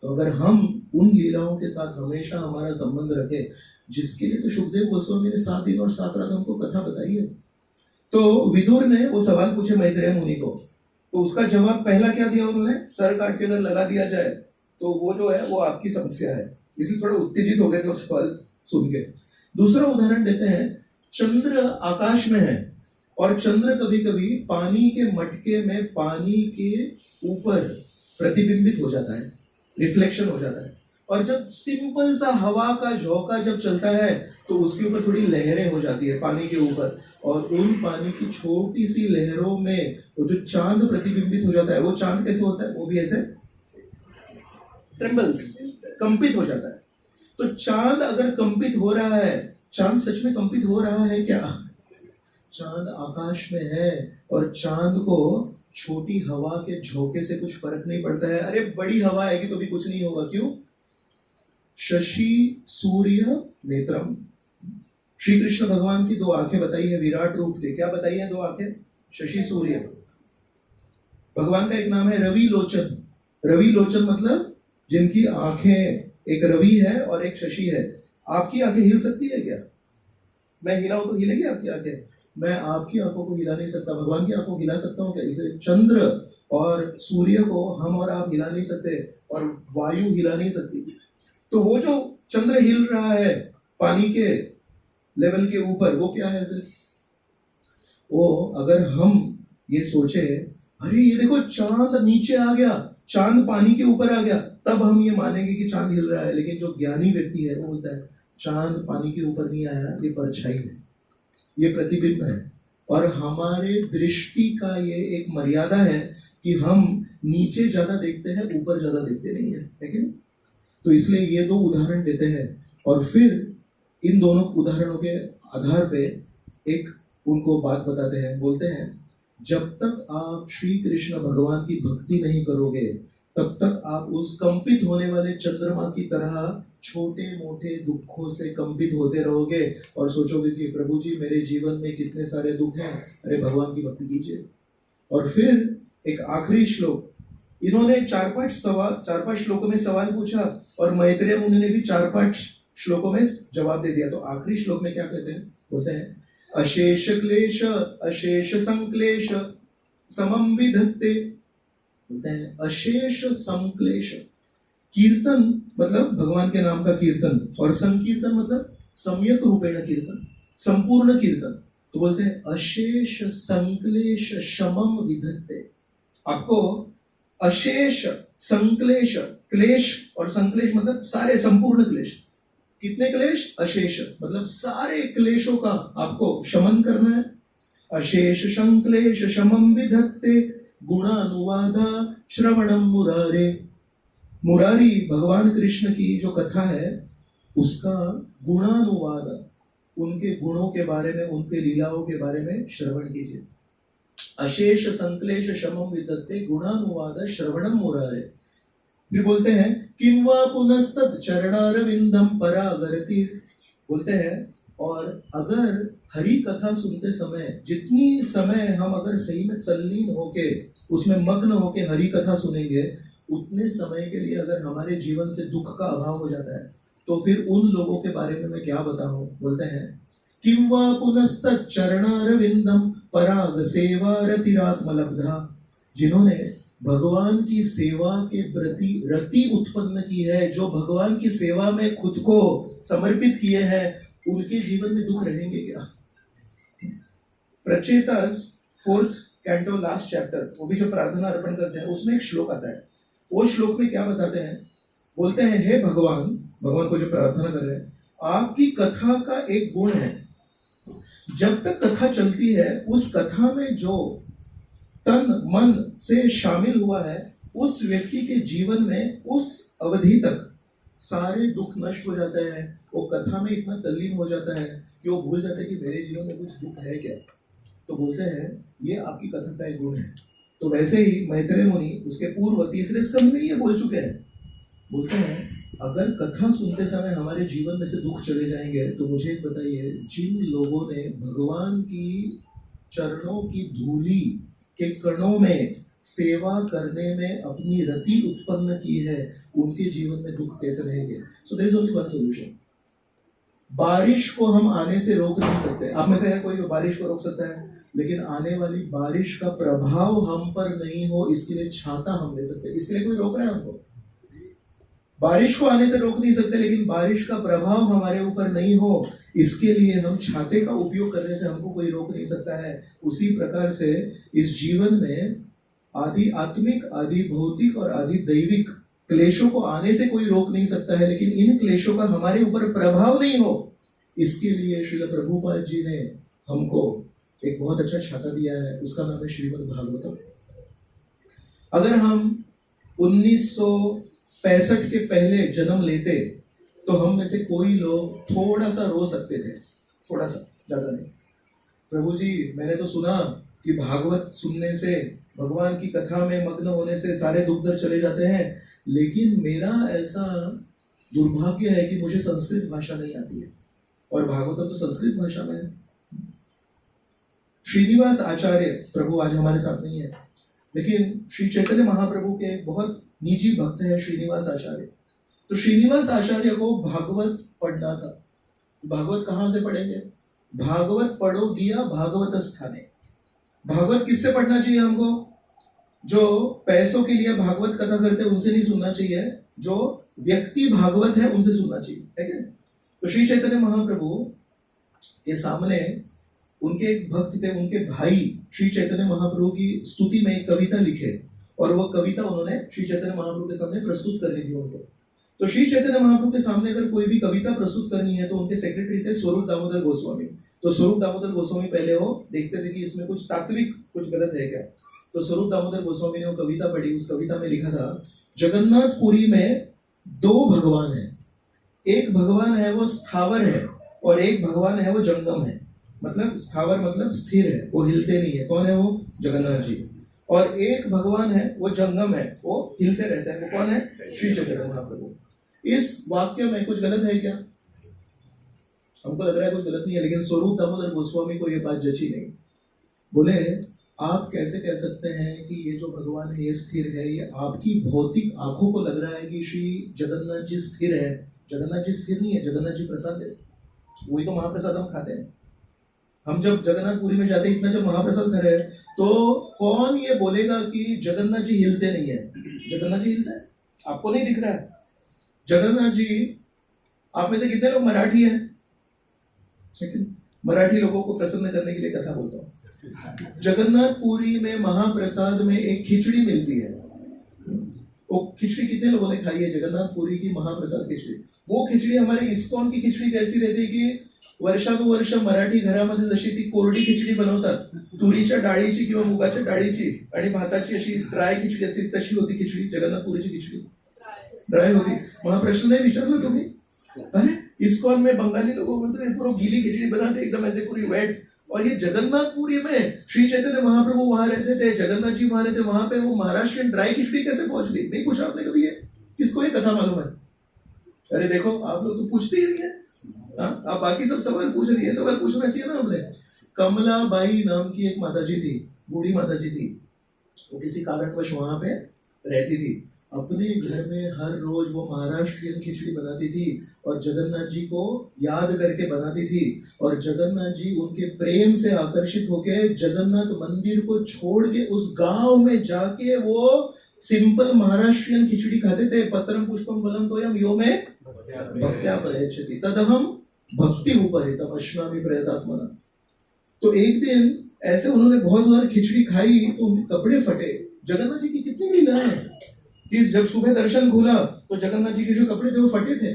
तो अगर हम उन लीलाओं के साथ हमेशा हमारा संबंध रखें, जिसके लिए तो सुखदेव गोस्वामी ने 7 दिन और 7 रात हमको कथा बताई है। तो विदुर ने वो सवाल पूछे मैत्रेय मुनि को, तो उसका जवाब पहला क्या दिया उन्होंने, सर काट के अगर लगा दिया जाए तो वो जो है वो आपकी समस्या है, इसलिए थोड़ा उत्तेजित हो गए थे उस सवाल सुन के। दूसरा उदाहरण देते हैं, चंद्र आकाश में है और चंद्र कभी कभी पानी के मटके में पानी के ऊपर प्रतिबिंबित हो जाता है, रिफ्लेक्शन हो जाता है, और जब सिंपल सा हवा का झोंका जब चलता है तो उसके ऊपर थोड़ी लहरें हो जाती है पानी के ऊपर, और उन पानी की छोटी सी लहरों में वो जो चांद प्रतिबिंबित हो जाता है, वो चांद कैसे होता है, वो भी ऐसे ट्रेम्बल्स, कंपित हो जाता है। तो चांद अगर कंपित हो रहा है, चांद सच में कंपित हो रहा है क्या? चांद आकाश में है और चांद को छोटी हवा के झोंके से कुछ फर्क नहीं पड़ता है, अरे बड़ी हवा आएगी तो भी कुछ नहीं होगा। क्यों? शशि सूर्य नेत्रम, श्री कृष्ण भगवान की 2 आंखें बताई है विराट रूप के। क्या बताई है 2 आंखें? शशि सूर्य। भगवान का एक नाम है रवि लोचन। रवि लोचन मतलब जिनकी आंखें, एक रवि है और एक शशि है। आपकी आंखें हिल सकती है क्या? मैं हिलाऊं तो हिलेगी आपकी आंखें? मैं आपकी आंखों को हिला नहीं सकता, भगवान की आंखों को हिला सकता हूँ क्या? इसलिए चंद्र और सूर्य को हम और आप हिला नहीं सकते, और वायु हिला नहीं सकती। तो वो जो चंद्र हिल रहा है पानी के लेवल के ऊपर, वो क्या है फिर? वो अगर हम ये सोचे अरे ये देखो चांद नीचे आ गया, चांद पानी के ऊपर आ गया, तब हम ये मानेंगे कि चांद हिल रहा है। लेकिन जो ज्ञानी व्यक्ति है वो बोलता है चांद पानी के ऊपर नहीं आया, ये परछाई है, ये प्रतिबिंब है, और हमारे दृष्टि का ये एक मर्यादा है कि हम नीचे ज्यादा देखते हैं, ऊपर ज्यादा देखते नहीं है, लेकिन तो इसलिए ये 2 उदाहरण देते हैं, और फिर इन दोनों उदाहरणों के आधार पे एक उनको बात बताते हैं। बोलते हैं जब तक आप श्री कृष्ण भगवान की भक्ति नहीं करोगे, तब तक आप उस कंपित होने वाले चंद्रमा की तरह छोटे मोटे दुखों से कंपित होते रहोगे और सोचोगे कि प्रभु जी मेरे जीवन में कितने सारे दुख हैं, अरे भगवान की भक्ति कीजिए। और फिर एक आखिरी श्लोक, इन्होंने 4-5 श्लोकों में सवाल पूछा और मैत्रेय मुनि ने भी 4-5 श्लोकों में जवाब दे दिया। तो आखिरी श्लोक में क्या कहते हैं? बोलते हैं अशेष क्लेश अशेष संक्लेश समम विधत्ते। बोलते हैं अशेष संक्लेश, कीर्तन मतलब भगवान के नाम का कीर्तन, और संकीर्तन मतलब सम्यक रूपेण कीर्तन, संपूर्ण कीर्तन। तो बोलते हैं अशेष संक्लेश शमम विधत्ते। आपको अशेष संक्लेश, क्लेश और संक्लेश मतलब सारे संपूर्ण क्लेश। कितने क्लेश? अशेष मतलब सारे क्लेशों का आपको शमन करना है। अशेष संक्लेश शमम विधत्ते गुणानुवादा श्रवणम मुरारे। मुरारी भगवान कृष्ण की जो कथा है उसका गुणानुवाद, उनके गुणों के बारे में, उनके लीलाओं के बारे में श्रवण कीजिए। अशेष संक्लेश शमम विधत्ते गुणानुवाद श्रवणम मुरारे। फिर बोलते हैं किंवा पुनस्तद चरणारविंदम परागरति। बोलते हैं और अगर हरि कथा सुनते समय, जितनी समय हम अगर सही में तल्लीन होके उसमें मग्न होके हरि कथा सुनेंगे, उतने समय के लिए अगर हमारे जीवन से दुख का अभाव हो जाता है, तो फिर उन लोगों के बारे में मैं क्या बताऊं। बोलते हैं किं वा पुनस्तच्चरणारविंदम पराग सेवा रतिरात्मलब्धा, जिन्होंने भगवान की सेवा के प्रति रति उत्पन्न की है, जो भगवान की सेवा में खुद को समर्पित किए हैं, उनके जीवन में दुख रहेंगे क्या। प्रचेतास 4th कैंटो लास्ट चैप्टर, वो भी जो प्रार्थना अर्पण करते हैं उसमें एक श्लोक आता है। वो श्लोक में क्या बताते हैं, बोलते हैं हे भगवान, भगवान को जो प्रार्थना कर रहे हैं, आपकी कथा का एक गुण है, जब तक कथा चलती है उस कथा में जो तन मन से शामिल हुआ है उस व्यक्ति के जीवन में उस अवधि तक सारे दुख नष्ट हो जाते हैं। वो कथा में इतना तल्लीन हो जाता है कि वो भूल जाता है कि मेरे जीवन में कुछ दुख है क्या। तो बोलते हैं ये आपकी कथा का एक गुण है। तो वैसे ही मैत्रेय मुनि उसके पूर्व 3रे स्कंद में ये बोल चुके हैं। बोलते हैं अगर कथा सुनते समय हमारे जीवन में से दुख चले जाएंगे तो मुझे एक बताइए, जिन लोगों ने भगवान की चरणों की धूली के कणों में सेवा करने में अपनी रति उत्पन्न की है, उनके जीवन में दुख कैसे रहेंगे। So there is only one solution. बारिश को हम आने से रोक नहीं सकते। आप में से है कोई जो बारिश को रोक सकता है, लेकिन आने वाली बारिश का प्रभाव हम पर नहीं हो इसके लिए छाता हम ले सकते हैं। इसके लिए कोई रोक रहा है हमको। बारिश को आने से रोक नहीं सकते, लेकिन बारिश का प्रभाव हमारे ऊपर नहीं हो इसके लिए हम छाते का उपयोग करने से हमको कोई रोक नहीं सकता है। उसी प्रकार से इस जीवन में आदि आत्मिक, आदि भौतिक और आदि दैविक क्लेशों को आने से कोई रोक नहीं सकता है, लेकिन इन क्लेशों का हमारे ऊपर प्रभाव नहीं हो इसके लिए श्रील प्रभुपाद जी ने हमको एक बहुत अच्छा छाता दिया है, उसका नाम है श्रीमद् भागवतम। अगर हम 1965 के पहले जन्म लेते तो हम में से कोई लोग थोड़ा सा रो सकते थे, थोड़ा सा, ज्यादा नहीं। प्रभु जी मैंने तो सुना कि भागवत सुनने से, भगवान की कथा में मग्न होने से सारे दुख दर्द चले जाते हैं, लेकिन मेरा ऐसा दुर्भाग्य है कि मुझे संस्कृत भाषा नहीं आती है और भागवतम तो संस्कृत भाषा में है। श्रीनिवास आचार्य प्रभु आज हमारे साथ नहीं है, लेकिन श्री चैतन्य महाप्रभु के बहुत निजी भक्त है श्रीनिवास आचार्य। तो श्रीनिवास आचार्य को भागवत पढ़ना था। भागवत कहां से पढ़ेंगे? भागवत पढ़ो दिया भागवत स्थाने। भागवत किससे पढ़ना चाहिए हमको? जो पैसों के लिए भागवत कथा करते हैं उनसे नहीं सुनना चाहिए, जो व्यक्ति भागवत है उनसे सुनना चाहिए, है क्या? तो श्री चैतन्य महाप्रभु के सामने उनके एक भक्त थे, उनके भाई श्री चैतन्य महाप्रभु की स्तुति में एक कविता लिखे और वो कविता उन्होंने श्री चैतन्य महाप्रभु के सामने प्रस्तुत करनी थी उनको। तो श्री चैतन्य महाप्रभु के सामने अगर कोई भी कविता प्रस्तुत करनी है तो उनके सेक्रेटरी थे स्वरूप दामोदर गोस्वामी। तो स्वरूप दामोदर गोस्वामी पहले वो देखते थे कि इसमें कुछ तात्विक कुछ गलत है क्या। तो स्वरूप दामोदर गोस्वामी ने वो कविता पढ़ी। उस कविता में लिखा था, जगन्नाथपुरी में 2 भगवान है, एक भगवान है वो स्थावर है और एक भगवान है वो जंगम है। मतलब स्थावर मतलब स्थिर है, वो हिलते नहीं है। कौन है वो? जगन्नाथ जी। और एक भगवान है वो जंगम है, वो हिलते रहते हैं। वो कौन है? श्री चैतन्य महाप्रभु। इस वाक्य में कुछ गलत है क्या? हमको लग रहा है कुछ गलत नहीं है, लेकिन स्वरूप दामोदर गोस्वामी को ये बात जची नहीं। बोले आप कैसे कह सकते हैं कि ये जो भगवान है ये स्थिर है? ये आपकी भौतिक आंखों को लग रहा है कि श्री जगन्नाथ जी स्थिर है। जगन्नाथ जी स्थिर नहीं है, जगन्नाथ जी प्रसाद है। वही तो महाप्रसाद हम खाते हैं। हम जब जगन्नाथपुरी में जाते हैं, इतना जब महाप्रसाद खा रहे हैं, तो कौन ये बोलेगा कि जगन्नाथ जी हिलते नहीं है? जगन्नाथ जी हिलते हैं, आपको नहीं दिख रहा है? जगन्नाथ जी, आप में से कितने लोग मराठी हैं? मराठी लोगों को प्रसन्न करने के लिए कथा बोलता हूँ। जगन्नाथपुरी में महाप्रसाद में एक खिचड़ी मिलती है। वो खिचड़ी कितने लोगों ने खाई है? जगन्नाथपुरी की महाप्रसाद खिचड़ी। वो खिचड़ी हमारे इस्कॉन की खिचड़ी कैसी रहती है कि वर्षानुवर्ष मराठी घरामध्ये जशी ती कोरडी खिचडी बनवतात, तुरीच्या डाळीची किंवा मुगाच्या डाळीची आणि भाताची अशी ड्राय खिचडी असते, तशी होती खिचडी। जगन्नाथपुरीची खिचडी ड्राय होती। मला प्रश्न नहीं विचारला तुम्ही? अरे इस्कॉन में बंगाली लोगों को तो पूरा गीली खिचड़ी बनाते एकदम ऐसे पूरी वेट। और ये जगन्नाथपुरी में श्री चैतन्य महाप्रभु वहां रहते थे, जगन्नाथ जी वहां रहते, वहां पे वो महाराष्ट्रियन ड्राई खिचड़ी कैसे पहुंच गई? नहीं पूछा आपने कभी? ये किसको ये कथा मालूम है? अरे देखो, आप लोग तो पूछते ही नहीं है। आप बाकी सब सवाल पूछ रही है, सवाल पूछना चाहिए ना हमने। कमलाबाई नाम की एक माताजी थी, बूढ़ी माताजी थी। वो किसी कारणवश वहां पे रहती थी। अपने घर में हर रोज वो महाराष्ट्रियन खिचड़ी बनाती थी और जगन्नाथ जी को याद करके बनाती थी, और जगन्नाथ जी उनके प्रेम से आकर्षित होके जगन्नाथ मंदिर को छोड़ के उस गांव में जाके वो सिंपल महाराष्ट्रियन खिचड़ी खाते थे। पत्रम पुष्पम फलम तोयम यो में भक्त्या प्रयच्छति तदहम भक्ति उपहृतम अश्नामि प्रयतात्मना। तो एक दिन ऐसे उन्होंने बहुत बार खिचड़ी खाई तो उनके कपड़े फटे। जगन्नाथ जी की कितनी लीला है कि जब सुबह दर्शन खुला तो जगन्नाथ जी के जो कपड़े थे वो फटे थे।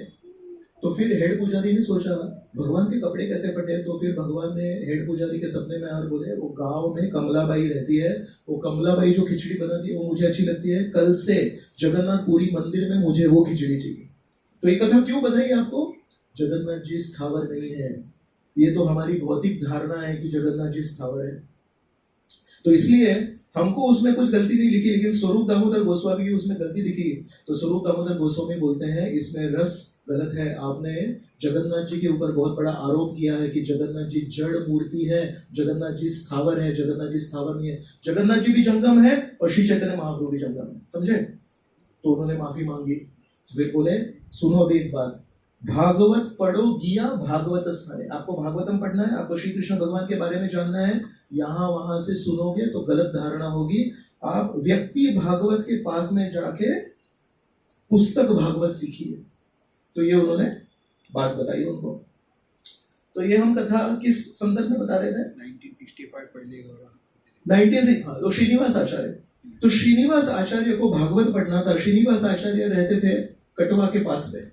तो फिर हेड पुजारी ने सोचा भगवान के कपड़े कैसे फटे, तो फिर भगवान ने हेड पुजारी के सपने में आकर बोले वो गांव में कमलाबाई रहती है, वो कमलाबाई जो खिचड़ी बनाती है वो मुझे अच्छी लगती है, कल से जगन्नाथ पुरी मंदिर में मुझे वो खिचड़ी चाहिए। तो ये कथा क्यों बताई आपको? जगन्नाथ जी स्थावर नहीं है, ये तो हमारी भौतिक धारणा है कि जगन्नाथ जी स्थावर है, तो इसलिए हमको उसमें कुछ गलती नहीं लिखी, लेकिन स्वरूप दामोदर गोस्वामी की उसमें गलती दिखी। तो स्वरूप दामोदर गोस्वामी बोलते हैं इसमें रस गलत है, आपने जगन्नाथ जी के ऊपर बहुत बड़ा आरोप किया है कि जगन्नाथ जी जड़ मूर्ति है, जगन्नाथ जी स्थावर है। जगन्नाथ जी स्थावर नहीं है, जगन्नाथ जी भी जंगम है और श्री चैतन्य महाप्रभु भी जंगम है, समझे? तो उन्होंने माफी मांगी। फिर बोले सुनो अभी एक बात, भागवत पढ़ो गिया भागवत स्थाने। आपको भागवतम पढ़ना है, आपको श्री कृष्ण भगवान के बारे में जानना है, यहाँ वहां से सुनोगे तो गलत धारणा होगी। आप व्यक्ति भागवत के पास में जाके पुस्तक भागवत सीखिए। तो ये उन्होंने बात बताई उनको। तो ये हम कथा किस संदर्भ में बता रहे थे? 1965 पहले 19 हाँ, तो श्रीनिवास आचार्य, तो श्रीनिवास आचार्य को भागवत पढ़ना था। श्रीनिवास आचार्य रहते थे कटवा के पास में,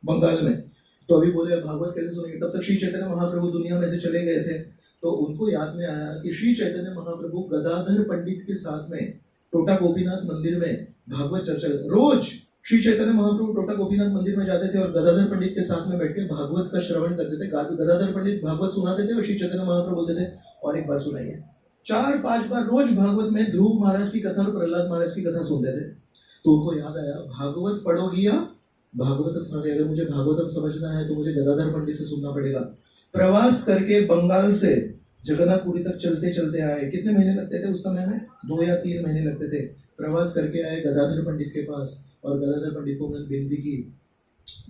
बंगाल में। तो अभी बोले भागवत कैसे सुनेंगे, तब तक श्री चैतन्य महाप्रभु दुनिया में से चले गए थे। तो उनको याद में आया कि श्री चैतन्य महाप्रभु गदाधर पंडित के साथ में टोटा गोपीनाथ मंदिर में भागवत चर्चा, रोज श्री चैतन्य महाप्रभु टोटा गोपीनाथ मंदिर में जाते थे और गदाधर पंडित के साथ में बैठ के भागवत का श्रवण करते थे। गदाधर पंडित भागवत सुनाते थे और श्री चैतन्य महाप्रभु बोलते थे और एक बार सुनाइए। 4-5 बार रोज भागवत में ध्रुव महाराज की कथा और प्रहलाद महाराज की कथा सुनते थे। तो उनको याद आया भागवत पढ़ोगी या भागवत स्नान, अगर मुझे भागवतम समझना है तो मुझे गदाधर पंडित से सुनना पड़ेगा। प्रवास करके बंगाल से जगन्नाथपुरी तक चलते चलते आए। कितने महीने लगते थे उस समय में? 2 या 3 महीने लगते थे। प्रवास करके आए गदाधर पंडित के पास और गदाधर पंडित को उन्होंने विनती की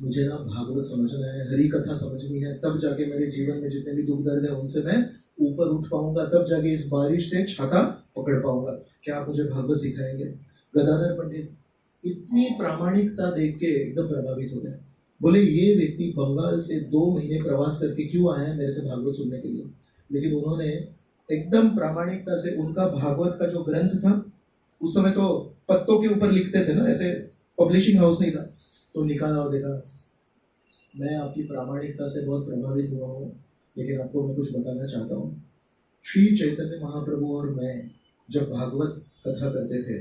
मुझे ना भागवत समझना है, हरि कथा समझनी है, तब जाके मेरे जीवन में जितने भी दुख दर्द है उनसे मैं ऊपर उठ पाऊंगा, तब जाके इस बारिश से छाता पकड़ पाऊंगा। क्या आप मुझे भागवत सिखाएंगे? गदाधर पंडित इतनी प्रामाणिकता देख के एकदम प्रभावित हो गए। बोले ये व्यक्ति बंगाल से 2 महीने प्रवास करके क्यों आया है मेरे से भागवत सुनने के लिए? लेकिन उन्होंने एकदम प्रामाणिकता से उनका भागवत का जो ग्रंथ था, उस समय तो पत्तों के ऊपर लिखते थे ना, ऐसे पब्लिशिंग हाउस नहीं था, तो निकाला और देखा मैं आपकी प्रामाणिकता से बहुत प्रभावित हुआ हूँ, लेकिन आपको मैं कुछ बताना चाहता हूँ। श्री चैतन्य महाप्रभु और मैं जब भागवत कथा करते थे,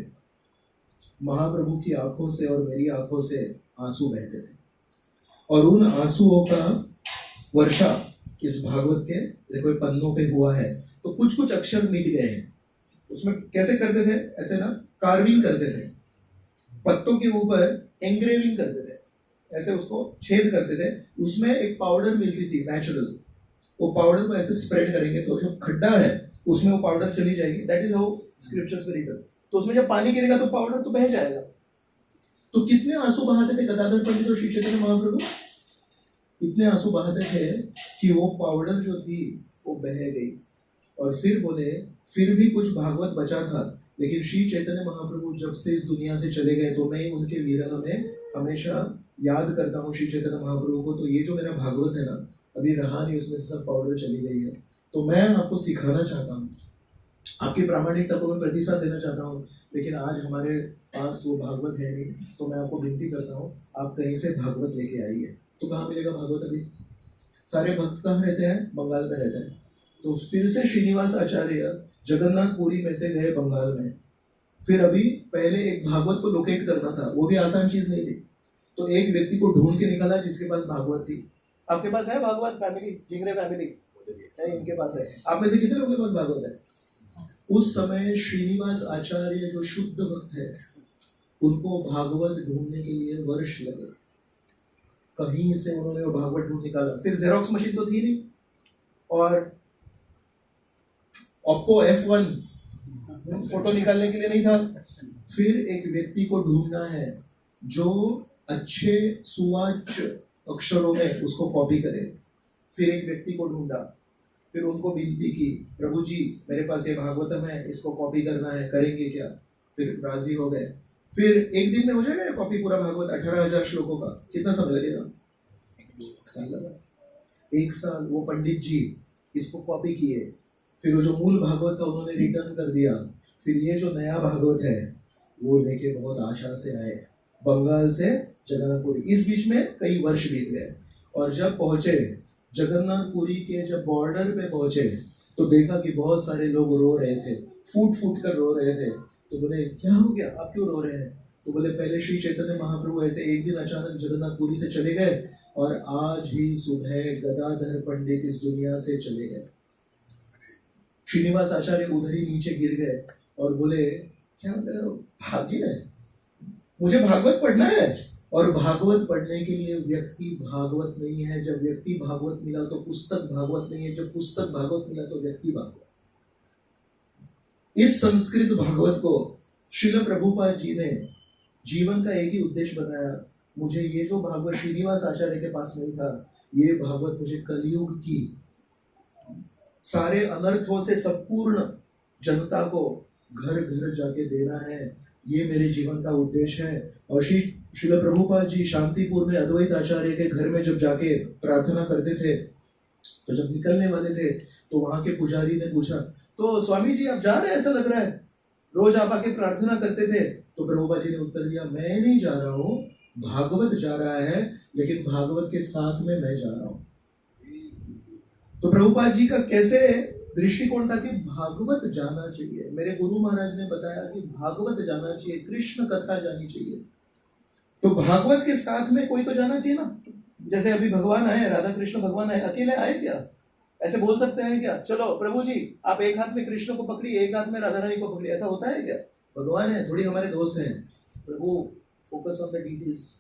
महाप्रभु की आंखों से और मेरी आंखों से आंसू बहते थे और उन आंसुओं का वर्षा इस भागवत के देखो पन्नों पे हुआ है। तो कुछ कुछ अक्षर मिट गए हैं उसमें। कैसे करते थे? ऐसे ना कार्विंग करते थे, पत्तों के ऊपर एंग्रेविंग करते थे, ऐसे उसको छेद करते थे। उसमें एक पाउडर मिलती थी नेचुरल, वो पाउडर को ऐसे स्प्रेड करेंगे तो जो खड्डा है उसमें वो पाउडर चली जाएगी। That is how scriptures were written. तो उसमें जब पानी गिरेगा तो पाउडर तो बह जाएगा। तो कितने आंसू बहाते थे गदाधर पंडित और श्री चैतन्य महाप्रभु? इतने आंसू बहाते थे कि वो पाउडर जो थी वो बह गई। और फिर बोले फिर भी कुछ भागवत बचा था, लेकिन श्री चैतन्य महाप्रभु जब से इस दुनिया से चले गए तो मैं उनके विरह में हमेशा याद करता हूँ श्री चैतन्य महाप्रभु को। तो ये जो मेरा भागवत है ना, अभी रहा नहीं, उसमें सब पाउडर चली गई है। तो मैं आपको सिखाना चाहता हूँ, आपकी प्रामाणिकता को मैं प्रतिसाद देना चाहता हूँ, लेकिन आज हमारे पास वो भागवत है नहीं। तो मैं आपको विनती करता हूँ आप कहीं से भागवत लेके आइए। तो कहाँ मिलेगा भागवत? अभी सारे भक्त कहाँ रहते हैं? बंगाल में रहते हैं। तो फिर से श्रीनिवास आचार्य जगन्नाथपुरी में से गए बंगाल में। फिर अभी पहले एक भागवत को लोकेट करना था, वो भी आसान चीज नहीं थी। तो एक व्यक्ति को ढूंढ के निकाला जिसके पास भागवत थी। आपके पास है भागवत? फैमिली, जिंगरे फैमिली है, इनके पास है। आप में से कितने लोगों के पास भागवत है? उस समय श्रीनिवास आचार्य जो शुद्ध भक्त है, उनको भागवत ढूंढने के लिए वर्ष लगे। कहीं से उन्होंने वो भागवत ढूंढ निकाला। फिर जेरोक्स मशीन तो थी नहीं, और ओप्पो F1 फोटो निकालने के लिए नहीं था। फिर एक व्यक्ति को ढूंढना है जो अच्छे सुवाच्य अक्षरों में उसको कॉपी करे। फिर एक व्यक्ति को ढूंढा, फिर उनको विनती की, प्रभु जी मेरे पास ये भागवतम है, इसको कॉपी करना है, करेंगे क्या? फिर राजी हो गए। फिर एक दिन में हो जाएगा कॉपी पूरा भागवत 18,000 श्लोकों का? कितना समय लगेगा? 1 साल लगा। 1 साल वो पंडित जी इसको कॉपी किए, फिर वो जो मूल भागवत था उन्होंने रिटर्न कर दिया। फिर ये जो नया भागवत है वो लेके बहुत आशा से आए बंगाल से जगन्नाथपुरी। इस बीच में कई वर्ष बीत गए और जब पहुंचे जगन्नाथपुरी के, जब बॉर्डर पे पहुंचे तो देखा कि बहुत सारे लोग रो रहे थे, फूट फूट कर रो रहे थे। तो बोले क्या हो गया, आप क्यों रो रहे हैं? तो बोले पहले श्री चैतन्य महाप्रभु ऐसे एक दिन अचानक जगन्नाथपुरी से चले गए और आज ही सुबह गदाधर पंडित इस दुनिया से चले गए। श्रीनिवास आचार्य उधर ही नीचे गिर गए और बोले क्या भाग्य है, मुझे भागवत पढ़ना है। और भागवत पढ़ने के लिए व्यक्ति भागवत नहीं है, जब व्यक्ति भागवत मिला तो पुस्तक भागवत नहीं है, जब पुस्तक भागवत मिला तो व्यक्ति भागवत। इस संस्कृत भागवत को श्रील प्रभुपाद जी ने जीवन का एक ही उद्देश्य बनाया, मुझे ये जो भागवत श्रीनिवास आचार्य के पास नहीं था, ये भागवत मुझे कलयुग की सारे अनर्थों से संपूर्ण जनता को घर घर जाके देना है, ये मेरे जीवन का उद्देश्य है। और श्रील प्रभुपाद जी शांतिपुर में अद्वैत आचार्य के घर में जब जाके प्रार्थना करते थे तो जब निकलने वाले थे तो वहां के पुजारी ने पूछा, तो स्वामी जी आप जा रहे हैं ऐसा लग रहा है, रोज आप आके प्रार्थना करते थे। तो प्रभुपाद जी ने उत्तर दिया, मैं नहीं जा रहा हूँ, भागवत जा रहा है, लेकिन भागवत के साथ में मैं जा रहा हूँ। तो प्रभुपाद जी का कैसे दृष्टिकोण था कि भागवत जाना चाहिए। मेरे गुरु महाराज ने बताया कि भागवत जाना चाहिए, कृष्ण कथा जानी चाहिए। तो भागवत के साथ में कोई तो जाना चाहिए ना। जैसे अभी भगवान आए, राधा कृष्ण भगवान आए, अकेले आए क्या? ऐसे बोल सकते हैं क्या, चलो प्रभु जी आप एक हाथ में कृष्ण को पकड़िए, एक हाथ में राधा रानी को पकड़िए, ऐसा होता है क्या? भगवान है, थोड़ी हमारे दोस्त हैं। प्रभु focus on the details,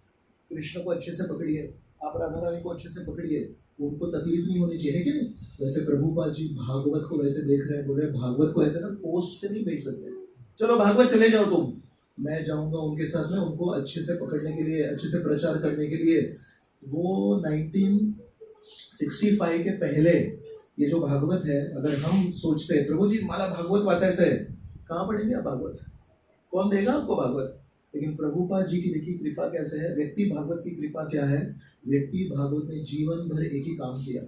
Krishna को अच्छे से पकड़िए, आप राधा रानी को अच्छे से पकड़िए, उनको तकलीफ नहीं होनी चाहिए कि नहीं। वैसे प्रभुपाद जी भागवत को वैसे देख रहे हैं, बोल रहे भागवत को ऐसे ना पोस्ट से नहीं भेज सकते, चलो भागवत चले जाओ तुम, मैं जाऊंगा उनके साथ में, उनको अच्छे से पकड़ने के लिए, अच्छे से प्रचार करने के लिए। वो 1965 के पहले ये जो भागवत है, अगर हम सोचते हैं प्रभु जी मला भागवत वाचायचं है, कहाँ पढ़ेंगे आप भागवत? कौन देगा आपको भागवत? लेकिन प्रभुपाद जी की देखिए कृपा कैसे है, व्यक्ति भागवत की कृपा क्या है। व्यक्ति भागवत ने जीवन भर एक ही काम किया,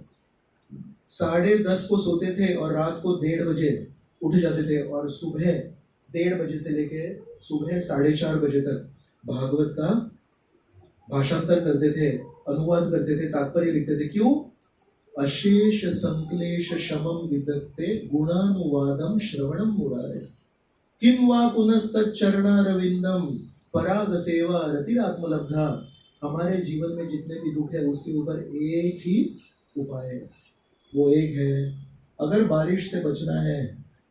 10:30 को सोते थे और रात को 1:30 बजे उठ जाते थे और सुबह 1:30 बजे से लेके सुबह 4:30 बजे तक भागवत का भाषांतर करते थे, अनुवाद करते थे, तात्पर्य लिखते थे। क्यों? अशेष संक्लेश शमम विदत्ते गुणानुवादम श्रवणम मुरारे किम वा पुनस्तच्चरणारविंदम पराग सेवा रतिरात्मलब्धा। हमारे जीवन में जितने भी दुख है उसके ऊपर एक ही उपाय है, वो एक है, अगर बारिश से बचना है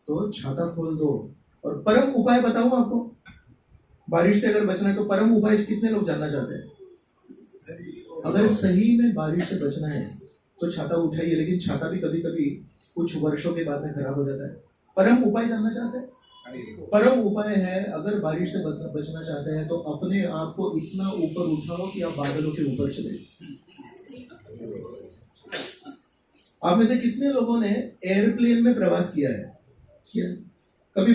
तो छाता खोल दो। और परम उपाय बताऊं आपको, बारिश से अगर बचना है तो परम उपाय कितने लोग जानना चाहते हैं? अगर सही में बारिश से बचना है तो छाता उठाइए, लेकिन छाता भी कभी कभी कुछ वर्षों के बाद में खराब हो जाता है। परम उपाय जानना चाहते हैं? परम उपाय है, अगर बारिश से बचना चाहते हैं तो अपने आप को इतना ऊपर उठाओ कि आप बादलों के ऊपर चले। आप में से कितने लोगों ने एयरप्लेन में प्रवास किया है? कभी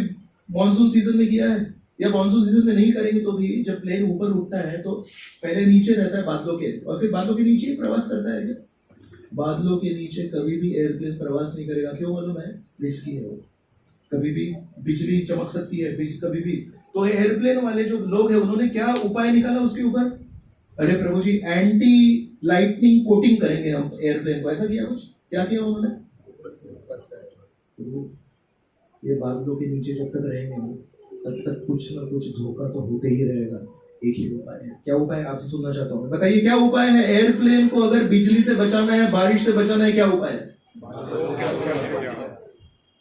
मॉनसून सीजन में किया है, या मॉनसून सीजन में नहीं करेंगे तो भी जब प्लेन ऊपर उठता है तो पहले नीचे रहता है बादलों के, और फिर बादलों के नीचे ही प्रवास करता है क्या? बादलों के नीचे कभी भी एयरप्लेन प्रवास नहीं करेगा। क्यों मालूम है? रिस्की है वो, कभी भी बिजली चमक सकती है, कभी भी। तो एयरप्लेन वाले जो लोग हैं उन्होंने क्या उपाय निकाला उसके ऊपर? अरे प्रभु जी एंटी लाइटनिंग कोटिंग करेंगे हम एयरप्लेन को, ऐसा किया कुछ? क्या किया उन्होंने? ये बादलों के नीचे जब तक रहेंगे तब तक कुछ ना कुछ धोखा तो होते ही रहेगा। एक ही उपाय है। क्या उपाय है? आपसे सुनना चाहता हूँ, बताइए क्या उपाय है? एयरप्लेन को अगर बिजली से बचाना है, बारिश से बचाना है, क्या उपाय है?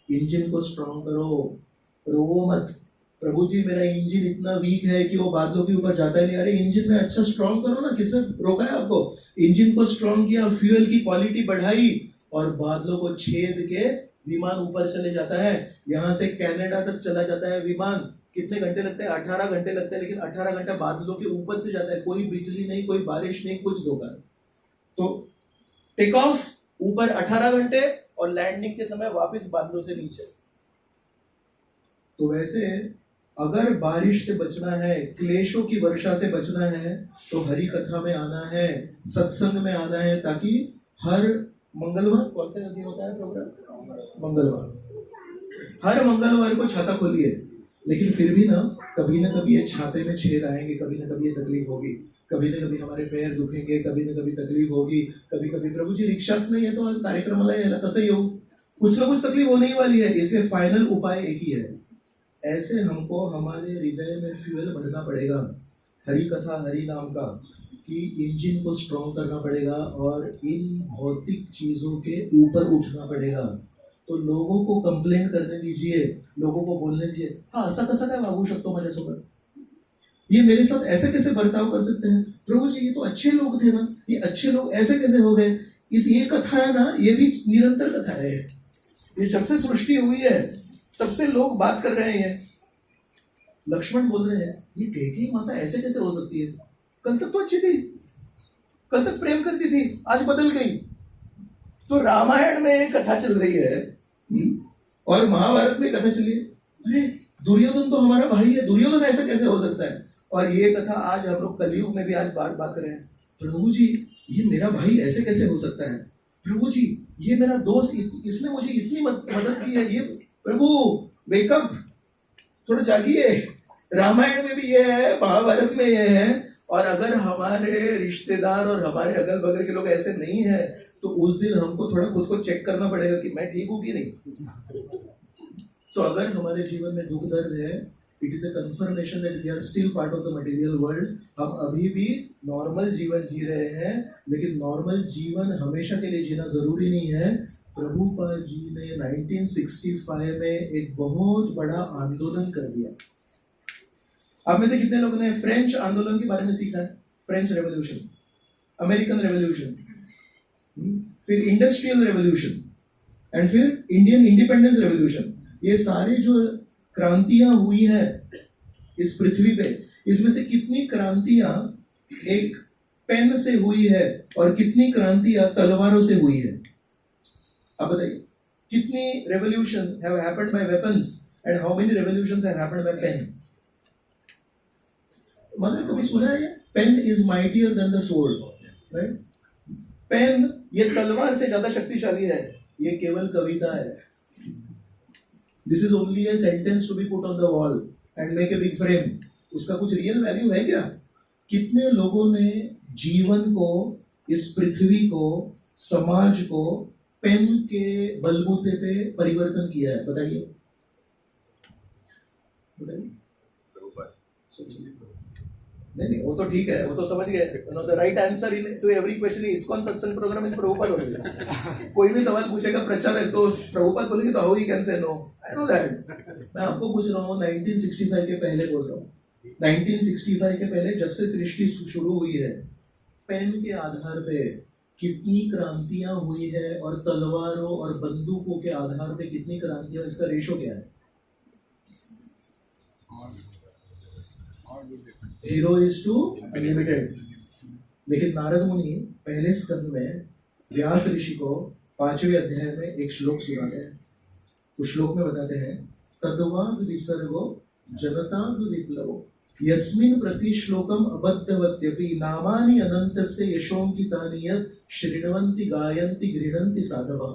इंजन को स्ट्रॉन्ग करो, रो मत। प्रभु जी मेरा इंजन इतना वीक है कि वो बादलों के ऊपर जाता ही नहीं। अरे इंजन में अच्छा स्ट्रॉन्ग करो ना, किसने रोका है आपको? इंजन को स्ट्रॉन्ग किया, फ्यूल की क्वालिटी बढ़ाई और बादलों को छेद के विमान ऊपर चले जाता है। यहाँ से कनाडा तक चला जाता है विमान, कितने घंटे लगते हैं? 18 घंटे लगते हैं, लेकिन 18 घंटा बादलों के ऊपर से जाता है, कोई बिजली नहीं, कोई बारिश नहीं, कुछ धोखा नहीं। तो टेक ऑफ ऊपर 18 घंटे और लैंडिंग के समय वापस बादलों से नीचे। तो वैसे अगर बारिश से बचना है, क्लेशों की वर्षा से बचना है, तो हरि कथा में आना है, सत्संग में आना है, ताकि हर मंगलवार, कौन से दिन होता है प्रोग्राम? मंगलवार। हर मंगलवार को छाता खोलिए, लेकिन फिर भी ना कभी ये छाते में छेद आएंगे, कभी ना कभी ये तकलीफ होगी, कभी ना कभी हमारे पैर दुखेंगे, कभी ना कभी तकलीफ होगी, कभी कभी प्रभु जी रिक्शाच नहीं है तो आज कार्यक्रम याला कसंही येऊ, कुछ ना कुछ तकलीफ होने ही वाली है। इसलिए फाइनल उपाय एक ही है, ऐसे हमको हमारे हृदय में फ्यूल भरना पड़ेगा हरि कथा हरि नाम का, कि इंजन को स्ट्रॉन्ग करना पड़ेगा और इन भौतिक चीजों के ऊपर उठना पड़ेगा। तो लोगों को कंप्लेंट करने दीजिए, लोगों को बोलने दीजिए, हाँ असा कसा काय वागू शकतो माझ्यासोबत, ये मेरे साथ ऐसे कैसे बर्ताव कर सकते हैं? प्रभु जी ये तो अच्छे लोग थे ना, ये अच्छे लोग ऐसे कैसे हो गए? ये कथा है ना, ये भी निरंतर कथा है। ये जब से सृष्टि हुई है तब से लोग बात कर रहे हैं। लक्ष्मण बोल रहे हैं ये कैकेयी माता ऐसे कैसे हो सकती है? कल तक तो अच्छी थी, कल तक प्रेम करती थी, आज बदल गई। तो रामायण में कथा चल रही है और महाभारत में कथा चली है, अरे दुर्योधन तो हमारा भाई है, दुर्योधन ऐसा कैसे हो सकता है? और ये कथा आज हम लोग कलयुग में भी आज बात कर रहे हैं, प्रभु जी ये मेरा भाई ऐसे कैसे हो सकता है? प्रभु जी ये मेरा दोस्त, इसने मुझे इतनी मदद की है, ये प्रभु वेकअप, थोड़ा जागिए। रामायण में भी ये है, महाभारत में ये है। और अगर हमारे रिश्तेदार और हमारे अगल बगल के लोग ऐसे नहीं है तो उस दिन हमको थोड़ा खुद को चेक करना पड़ेगा कि मैं ठीक हूं कि नहीं। तो अगर हमारे जीवन में दुख दर्द है, it is a confirmation that we are still part of the material world. हम अभी भी नॉर्मल जीवन जी रहे हैं, लेकिन नॉर्मल जीवन हमेशा के लिए जीना जरूरी नहीं है। प्रभुपाद जी ने 1965 में एक बहुत बड़ा आंदोलन कर दिया। आप में से कितने लोगों ने फ्रेंच आंदोलन के बारे में सीखा है? फ्रेंच रेवोल्यूशन, अमेरिकन रेवोल्यूशन, फिर इंडस्ट्रियल रेवोल्यूशन एंड फिर इंडियन इंडिपेंडेंस रेवोल्यूशन। ये सारी जो क्रांतियां हुई है इस पृथ्वी पे, इसमें से कितनी क्रांतियां एक पेन से हुई है और कितनी क्रांतियां तलवारों से हुई है? आप बताइए, कितनी revolution have happened by weapons and how many revolutions have happened by pen? मतलब कभी सुना है pen is mightier than the sword, right? Pen ये तलवार से ज्यादा शक्तिशाली है, ये केवल कविता है। This is only a sentence to be put on the wall and make a big frame. उसका कुछ रियल वैल्यू है क्या? कितने लोगों ने जीवन को, इस पृथ्वी को, समाज को पेन के बलबूते पे परिवर्तन किया है? बताइए बताइए। नहीं वो तो ठीक है, वो तो समझ गए। The right answer into every question ISKCON satsang programme is Prabhupada होगा। कोई भी सवाल पूछेगा प्रचारक तो प्रभुपाद बोलेंगे तो how he can say no. I know that. मैं आपको पूछ रहा हूँ 1965 के पहले बोल रहा हूँ। 1965 के पहले जब से सृष्टि शुरू हुई है, पेन के आधार पे कितनी क्रांतियां हुई है और तलवारों और बंदूकों के आधार पे कितनी क्रांतियां, इसका रेशो क्या है? 0:limited। लेकिन नारद मुनि पहले स्कंद में व्यास ऋषि को 5वें अध्याय में एक श्लोक सुनाते हैं। उस श्लोक में बताते हैं, तद्वाद विसर्गो जनतांग विप्लवो यस्मिन् प्रति श्लोकम अबद्धवत्यपि नामानि अनंतस्य यशोंकितानि यत् श्रृण्वन्ति गायन्ति गृह्णन्ति साधवः।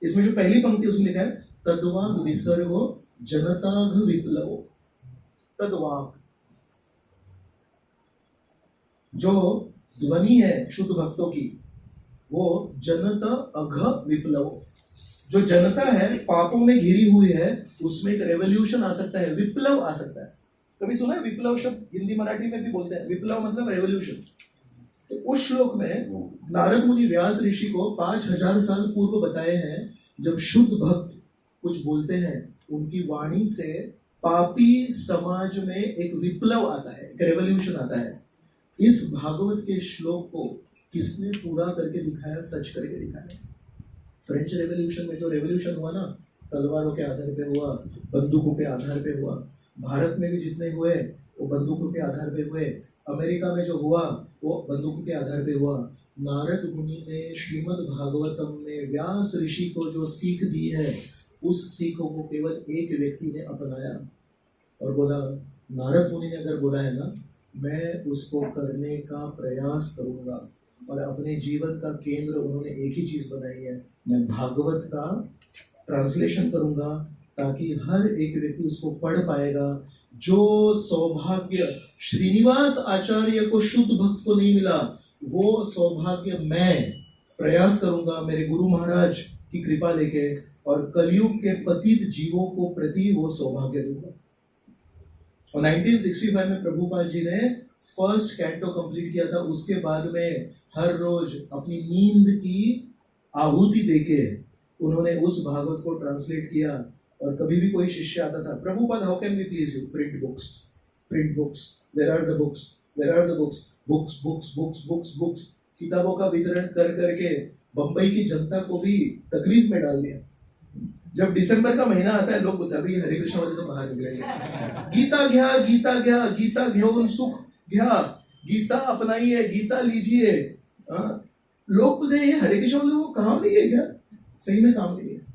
इसमें जो पहली पंक्ति उसमें लिखा है, तद्वाद विसर्गो जनतांग विप्लवो। तद्वाद जो ध्वनि है शुद्ध भक्तों की, वो जनता अघ विप्लव। जो जनता है पापों में घिरी हुई है, उसमें एक रेवोल्यूशन आ सकता है, विप्लव आ सकता है। कभी सुना है विप्लव शब्द? हिंदी मराठी में भी बोलते हैं विप्लव मतलब रेवोल्यूशन। तो उस श्लोक में नारद मुनि व्यास ऋषि को 5000 साल पूर्व बताए हैं, जब शुद्ध भक्त कुछ बोलते हैं, उनकी वाणी से पापी समाज में एक विप्लव आता है, एक रेवोल्यूशन आता है। इस भागवत के श्लोक को किसने पूरा करके दिखाया, सच करके दिखाया? फ्रेंच रेवोल्यूशन में जो रेवोल्यूशन हुआ ना, तलवारों के आधार पे हुआ, बंदूकों के आधार पे हुआ, भारत में भी जितने हुए वो बंदूकों के आधार पे हुए, अमेरिका में जो हुआ वो बंदूकों के आधार पे हुआ। नारद मुनि ने श्रीमद् भागवतम में व्यास ऋषि को जो सीख दी है, उस सीखों को केवल एक व्यक्ति ने अपनाया और बोला, नारद मुनि ने अगर बोला है ना, मैं उसको करने का प्रयास करूंगा। और अपने जीवन का केंद्र उन्होंने एक ही चीज बनाई है, मैं भागवत का ट्रांसलेशन करूंगा ताकि हर एक व्यक्ति उसको पढ़ पाएगा। जो सौभाग्य श्रीनिवास आचार्य को शुद्ध भक्त को नहीं मिला, वो सौभाग्य मैं प्रयास करूंगा मेरे गुरु महाराज की कृपा लेके, और कलयुग के पतित जीवों को प्रति वो सौभाग्य दूंगा। और 1965 में प्रभुपाद जी ने फर्स्ट कैंटो कंप्लीट किया था। उसके बाद में हर रोज अपनी नींद की आहुति देके उन्होंने उस भागवत को ट्रांसलेट किया। और कभी भी कोई शिष्य आता था, Prabhupada how can we please you, print books, print books, where are the books, where are the books, books books books books books, किताबों का वितरण कर करके बंबई की जनता को भी तकलीफ में डाल दिया। जब दिसंबर का महीना आता है, लोग बोलते हैं हरे कृष्ण वाले से बाहर निकलेंगे, गीता घ्या, गीता घ्या, गीता घेऊन सुख घ्या, गीता अपनाइए, गीता लीजिए। लोग बोलते हैं हरे कृष्ण वाले वो काम नहीं है क्या? सही में काम नहीं है।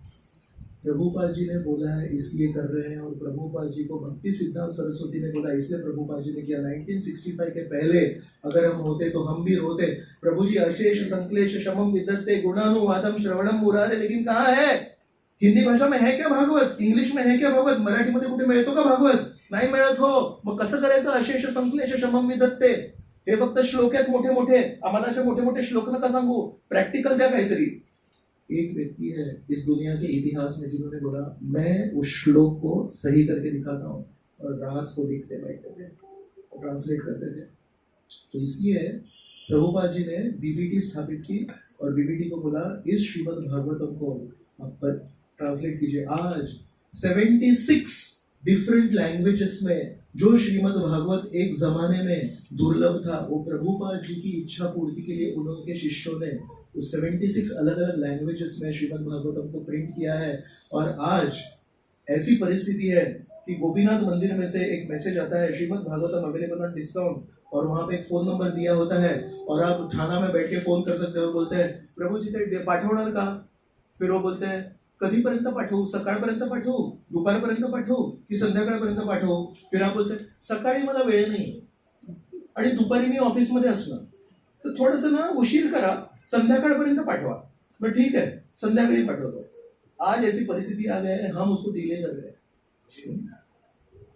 प्रभुपाद जी ने बोला है इसलिए कर रहे हैं, और प्रभुपाद जी को भक्ति सिद्धांत सरस्वती ने बोला इसलिए प्रभुपाद जी ने किया। 1965 के पहले अगर हम होते तो हम भी रोते, प्रभु जी अशेष संक्लेश शमम विदत्ते गुणानुवादम श्रवणम मुरारे। लेकिन कहाँ है? हिंदी भाषा में है क्या भागवत? इंग्लिश में है क्या भागवत? मराठीमध्ये कुठे मिळतो का भागवत? नाही मिळत हो। मग कसं करायचं? अशेष संक्लेश शमम विदत्ते, हे फक्त श्लोक आहेत मोठे मोठे, आम्हाला असे मोठे मोठे श्लोक नका सांगू, प्रॅक्टिकल द्या काहीतरी। एक व्यक्ति है इस दुनिया के इतिहास में जिन्होंने बोला मैं उस श्लोक को सही करके दिखाता हूँ, और रात को लिखते बैठते थे और ट्रांसलेट करते थे। तो इसलिए प्रभुपाद जी ने बीबीटी स्थापित की और बीबीटी को बोला इस श्रीमद् भागवतम को आप पर ट्रांसलेट कीजिए। आज 76 डिफरेंट लैंग्वेजेस में जो श्रीमद् भागवत एक जमाने में दुर्लभ था, वो प्रभुपाद जी की इच्छा पूर्ति के लिए उनके शिष्यों ने उस 76 अलग अलग लैंग्वेजेस में श्रीमद् भागवतम को प्रिंट किया है। और आज ऐसी परिस्थिति है कि गोपीनाथ मंदिर में से एक मैसेज आता है, Shrimad Bhagavatam available on discount, और वहां पे एक फोन नंबर दिया होता है और आप थाना में बैठ के फोन कर सकते हो। बोलते हैं प्रभु जी ते पाठवणार का? फिर वो बोलते हैं कधीपर्यंत पाठवू? सकाळपर्यंत पाठवू, दुपारपर्यंत पाठवू की संध्याकाळपर्यंत पाठवू? फिर आप बोलते सकाळी मला वेळ नाही आणि दुपारी मी ऑफिसमध्ये असणार, तर थोडंसं ना उशीर करा, संध्याकाळपर्यंत पाठवा। मैं ठीक है संध्याकाळी पाठवतो। आज ऐसी परिस्थिति आ गए हैं, हम उसको डिले कर रहे हैं।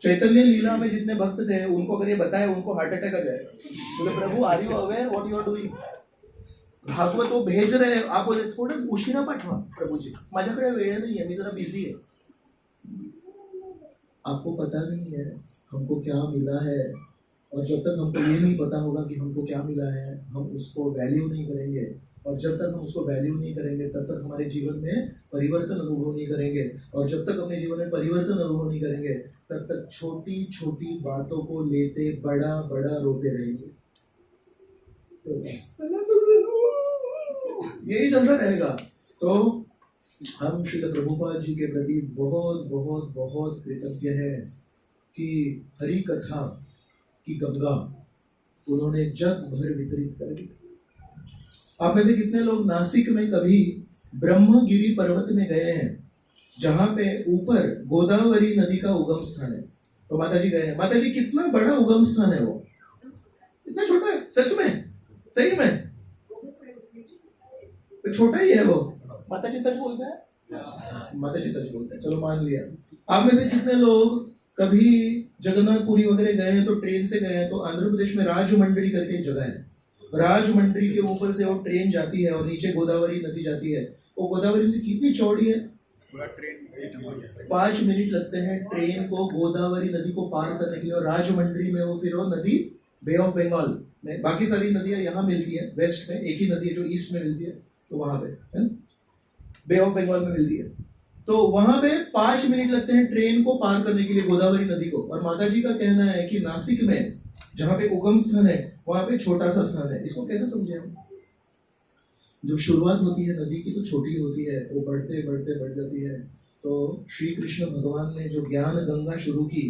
चैतन्य लीला में जितने भक्त थे उनको अगर ये बताया, उनको हार्ट अटैक आ जाएगा। बोले प्रभु are you aware what you are doing? Bhagwat वो भेज रहे हैं, आप बोले थोडं उशिरा पाठवा प्रभु जी, माझ्याकडे वेळ नाही है, मी जरा बिजी है। आपको पता नहीं है हमको क्या मिला है, और जब तक हमको ये नहीं पता होगा कि हमको क्या मिला है, हम उसको वैल्यू नहीं करेंगे। और जब तक हम उसको वैल्यू नहीं करेंगे तब तक हमारे जीवन में परिवर्तन अनुभव नहीं करेंगे। और जब तक अपने जीवन में परिवर्तन अनुभव नहीं करेंगे तब तक छोटी छोटी बातों को लेते बड़ा बड़ा रोते रहेंगे। तो यही चलता रहेगा। तो हम श्री प्रभुपाद जी के प्रति बहुत बहुत बहुत कृतज्ञ हैं कि हरि कथा की गंगा उन्होंने जग भर वितरित कर दी। आप में से कितने लोग नासिक में कभी ब्रह्मगिरी पर्वत में गए हैं, जहां पे ऊपर गोदावरी नदी का उगम स्थान है? तो माता जी गए हैं। माता जी कितना बड़ा उगम स्थान है वो, इतना छोटा है? सच में, सही में तो छोटा ही है वो। माता जी सच बोलते हैं, माता जी सच बोलते हैं, चलो मान लिया। आप में से कितने लोग कभी जगन्नाथपुरी वगैरह गए हैं? तो ट्रेन से गए हैं तो आंध्र प्रदेश में राजमंड्री करके एक जगह है, राजमंड्री के ऊपर से वो ट्रेन जाती है और नीचे गोदावरी नदी जाती है। वो गोदावरी नदी कितनी चौड़ी है? 5 मिनट लगते हैं ट्रेन को गोदावरी नदी को पार करने के लिए। और राजमंड्री में वो फिर वो नदी बे ऑफ बंगाल में, बाकी सारी नदियां यहाँ मिलती है वेस्ट में, एक ही नदी है जो ईस्ट में मिलती है, तो वहां पे बे ऑफ बंगाल में मिलती है। तो वहां पे 5 मिनट लगते हैं ट्रेन को पार करने के लिए गोदावरी नदी को। और माता जी का कहना है कि नासिक में जहां पे उगम स्थान है वहां पे छोटा सा स्थान है। इसको कैसे समझे हम? जब शुरुआत होती है नदी की तो छोटी होती है, वो बढ़ते बढ़ते बढ़ जाती है। तो श्री कृष्ण भगवान ने जो ज्ञान गंगा शुरू की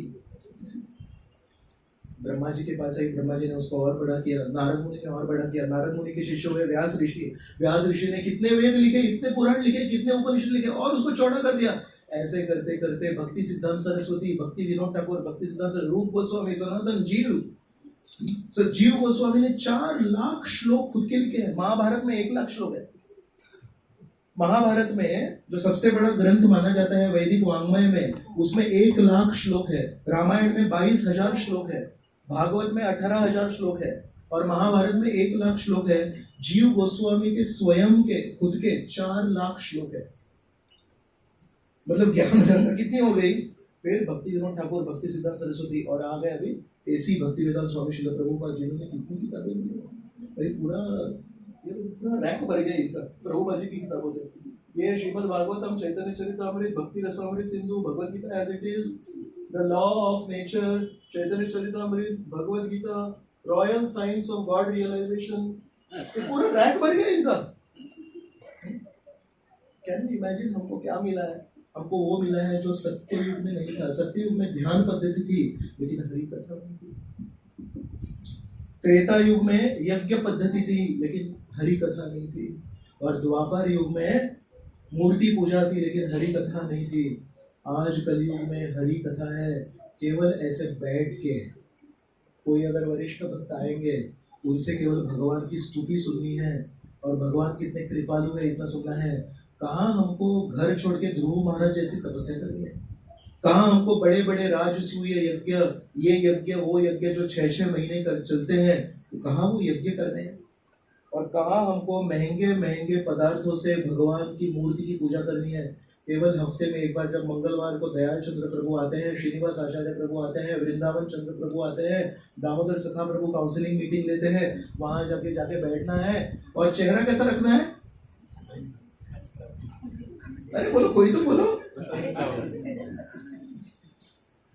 ब्रह्मा जी के पास आई, ब्रह्मा जी ने उसको और बड़ा किया, नारद मुनि ने और बड़ा किया, नारद मुनि के शिष्य हुए व्यास ऋषि, व्यास ऋषि ने कितने वेद लिखे, इतने पुराण लिखे, कितने उपनिषद लिखे और उसको चौड़ा कर दिया। ऐसे करते करते भक्ति सिद्धांत सरस्वती, भक्ति विनोद ठाकुर, भक्ति सिद्धांत रूप गोस्वामी, सनातन जीव गोस्वामी ने 4 लाख श्लोक खुद के लिखे हैं। महाभारत में 1 लाख श्लोक है। महाभारत में जो सबसे बड़ा ग्रंथ माना जाता है वैदिक वांग्मय में, उसमें 1 लाख श्लोक है। रामायण में 22,000 श्लोक है, भागवत में 18,000 श्लोक है और महाभारत में 1 लाख श्लोक है। जीव गोस्वामी के स्वयं के खुद के 4 लाख श्लोक है। मतलब ज्ञान गंगा कितनी हो गई। फिर भक्ति विनोद ठाकुर, भक्ति सिद्धांत सरस्वती और आ गए अभी ऐसी भक्ति वेदांत स्वामी श्रील प्रभुपाद जी ने कितनी किताबें ली भाई, पूरा रैंक भर गया इनका प्रभुपाद जी की किताबों से। ये Shrimad Bhagavatam, Chaitanya Charitamrita, Bhakti Rasamrita Sindhu, Bhagavad Gita as it is, the law of nature, Chaitanya Charitamrita, Bhagavad Gita, royal science of God realisation, ये पूरा रैंक भर गया इनका। कैन यू इमेजिन हमको क्या मिला है? हमको वो मिला है जो सत्ययुग में नहीं था। सत्ययुग में ध्यान पद्धति थी लेकिन हरि कथा नहीं थी। त्रेता युग में यज्ञ पद्धति थी लेकिन हरि कथा नहीं थी। और द्वापर युग में मूर्ति पूजा थी लेकिन हरि कथा नहीं थी। आज कलयुग में हरि कथा है। केवल ऐसे बैठ के कोई अगर वरिष्ठ भक्त आएंगे, उनसे केवल भगवान की स्तुति सुननी है और भगवान कितने कृपालु है इतना सुनना है। कहाँ हमको घर छोड़ के ध्रुव महाराज जैसी तपस्या करनी है? कहाँ हमको बड़े बड़े राजसूय यज्ञ, ये यज्ञ वो यज्ञ जो 6-6 महीने कर चलते हैं, तो कहाँ वो यज्ञ करने हैं? और कहाँ हमको महंगे महंगे पदार्थों से भगवान की मूर्ति की पूजा करनी है? केवल हफ्ते में एक बार जब मंगलवार को दयाल चंद्र प्रभु आते हैं, श्रीनिवास आचार्य प्रभु आते हैं, वृंदावन चंद्र प्रभु आते हैं, दामोदर सखा प्रभु काउंसलिंग मीटिंग लेते हैं, वहां जाके बैठना है और चेहरा कैसा रखना है? अरे बोलो, कोई तो बोलो।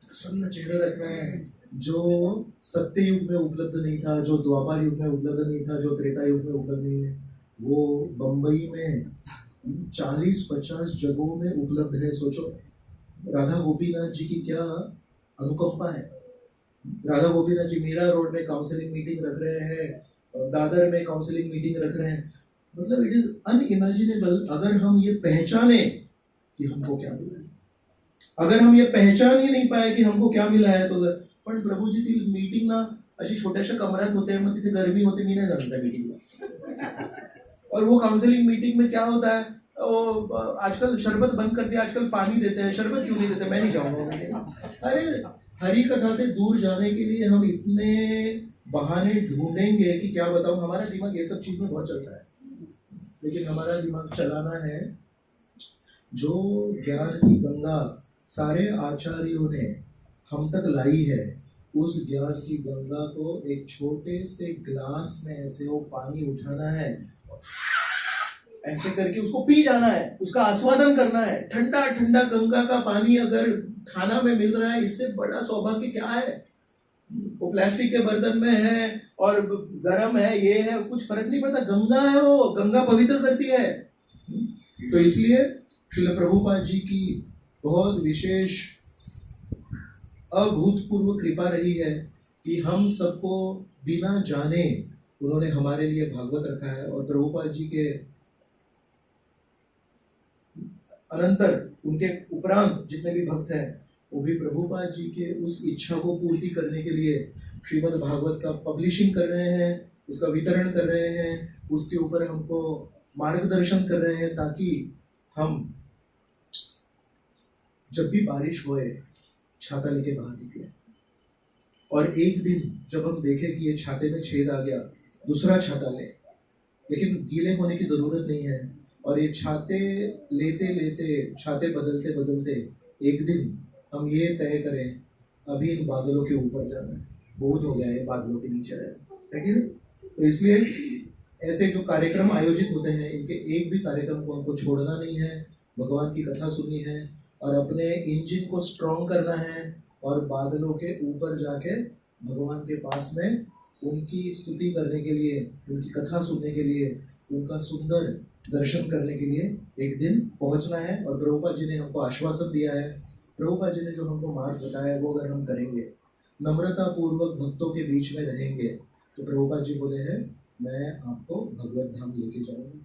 प्रसन्न चेहरा रखना है, जो सत्य युग में उपलब्ध नहीं था, जो द्वापर युग में उपलब्ध नहीं था, जो त्रेता युग में उपलब्ध नहीं है, वो बंबई में 40-50 जगहों में उपलब्ध है। सोचो राधा गोपीनाथ जी की क्या अनुकंपा है। राधा गोपीनाथ जी मीरा रोड में काउंसलिंग मीटिंग रख रहे हैं, दादर में काउंसलिंग मीटिंग रख रहे हैं। मतलब इट इज अनइमेजिनेबल। अगर हम ये पहचाने कि हमको क्या मिला है, अगर हम ये पहचान ही नहीं पाए कि हमको क्या मिला है, तो पण प्रभूजी ती मीटिंग ना अशी छोट्याशा कमरात होते, मग तिथे गर्मी होते, मी नाही जात त्या मीटिंगला। और वो काउंसलिंग मीटिंग में क्या होता है, आजकल शरबत बंद कर दिया, आजकल पानी देते हैं, शरबत क्यों नहीं देते, मैं नहीं जाऊंगा। अरे हरि कथा से दूर जाने के लिए हम इतने बहाने ढूंढेंगे कि क्या बताऊं। हमारा दिमाग ये सब चीज में बहुत चलता है, लेकिन हमारा दिमाग चलाना है जो ज्ञान की गंगा सारे आचार्यों ने हम तक लाई है। उस ज्ञान की गंगा को एक छोटे से ग्लास में ऐसे वो पानी उठाना है, ऐसे करके उसको पी जाना है, उसका आस्वादन करना है। ठंडा ठंडा गंगा का पानी अगर खाना में मिल रहा है, इससे बड़ा सौभाग्य क्या है। वो प्लास्टिक के बर्तन में है और गर्म है, ये है, कुछ फर्क नहीं पड़ता। गंगा है, वो गंगा पवित्र करती है। तो इसलिए श्रील प्रभुपाद जी की बहुत विशेष अभूतपूर्व कृपा रही है कि हम सबको बिना जाने उन्होंने हमारे लिए भागवत रखा है। और प्रभुपाद जी के अनंतर, उनके उपरांत जितने भी भक्त हैं, वो भी प्रभुपाद जी के उस इच्छा को पूर्ति करने के लिए श्रीमद् भागवत का पब्लिशिंग कर रहे हैं, उसका वितरण कर रहे हैं, उसके ऊपर हमको मार्गदर्शन कर रहे हैं, ताकि हम जब भी बारिश होए छाता लेके बाहर निकले। और एक दिन जब हम देखें कि ये छाते में छेद आ गया, दूसरा छाता ले, लेकिन गीले होने की जरूरत नहीं है। और ये छाते लेते लेते, छाते बदलते बदलते एक दिन हम ये तय करें, अभी इन बादलों के ऊपर जाना है, बहुत हो गया है बादलों के नीचे है कि नहीं। तो इसलिए ऐसे जो कार्यक्रम आयोजित होते हैं, इनके एक भी कार्यक्रम को हमको छोड़ना नहीं है। भगवान की कथा सुननी है और अपने इंजन को स्ट्रॉन्ग करना है और बादलों के ऊपर जाके भगवान के पास में उनकी स्तुति करने के लिए, उनकी कथा सुनने के लिए, उनका सुंदर दर्शन करने के लिए एक दिन पहुंचना है। और प्रभुपाद जी ने हमको आश्वासन दिया है प्रभुपाद जी ने जो हमको मार्ग बताया वो अगर हम करेंगे, नम्रता पूर्वक भक्तों के बीच में रहेंगे, तो प्रभुपाद जी बोले हैं मैं आपको भगवत धाम लेके जाऊंगा।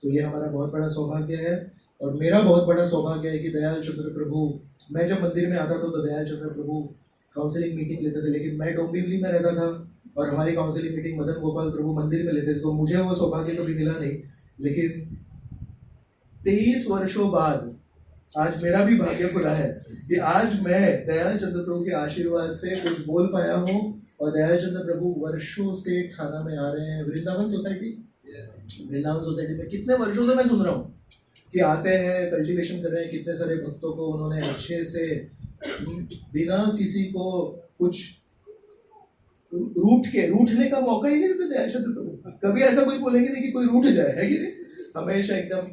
तो ये हमारा बहुत बड़ा सौभाग्य है। और मेरा बहुत बड़ा सौभाग्य है कि दयाल चंद्र प्रभु, मैं जब मंदिर में आता था तो दयाल चंद्र प्रभु काउंसलिंग मीटिंग लेते थे, लेकिन मैं डोंबिवली में रहता था और हमारी काउंसलिंग मीटिंग मदन गोपाल प्रभु मंदिर में लेते थे, तो मुझे वो सौभाग्य कभी मिला नहीं। लेकिन 23 वर्षों बाद आज मेरा भी भाग्य खुला है कि आज मैं दयाल चंद्र प्रभु के आशीर्वाद से कुछ बोल पाया हूँ। और दयाल चंद्र प्रभु वर्षों से ठाणा में आ रहे हैं, वृंदावन सोसाइटी, वृंदावन सोसाइटी में कितने वर्षों से मैं सुन रहा हूँ कि आते हैं, कल्टीवेशन कर रहे हैं, कितने सारे भक्तों को उन्होंने अच्छे से बिना किसी को कुछ रूठने का मौका ही नहीं देते दयाल चंद्र प्रभु। कभी ऐसा कोई बोलेंगे नहीं कि कोई रूठ जाए, है कि नहीं? हमेशा एकदम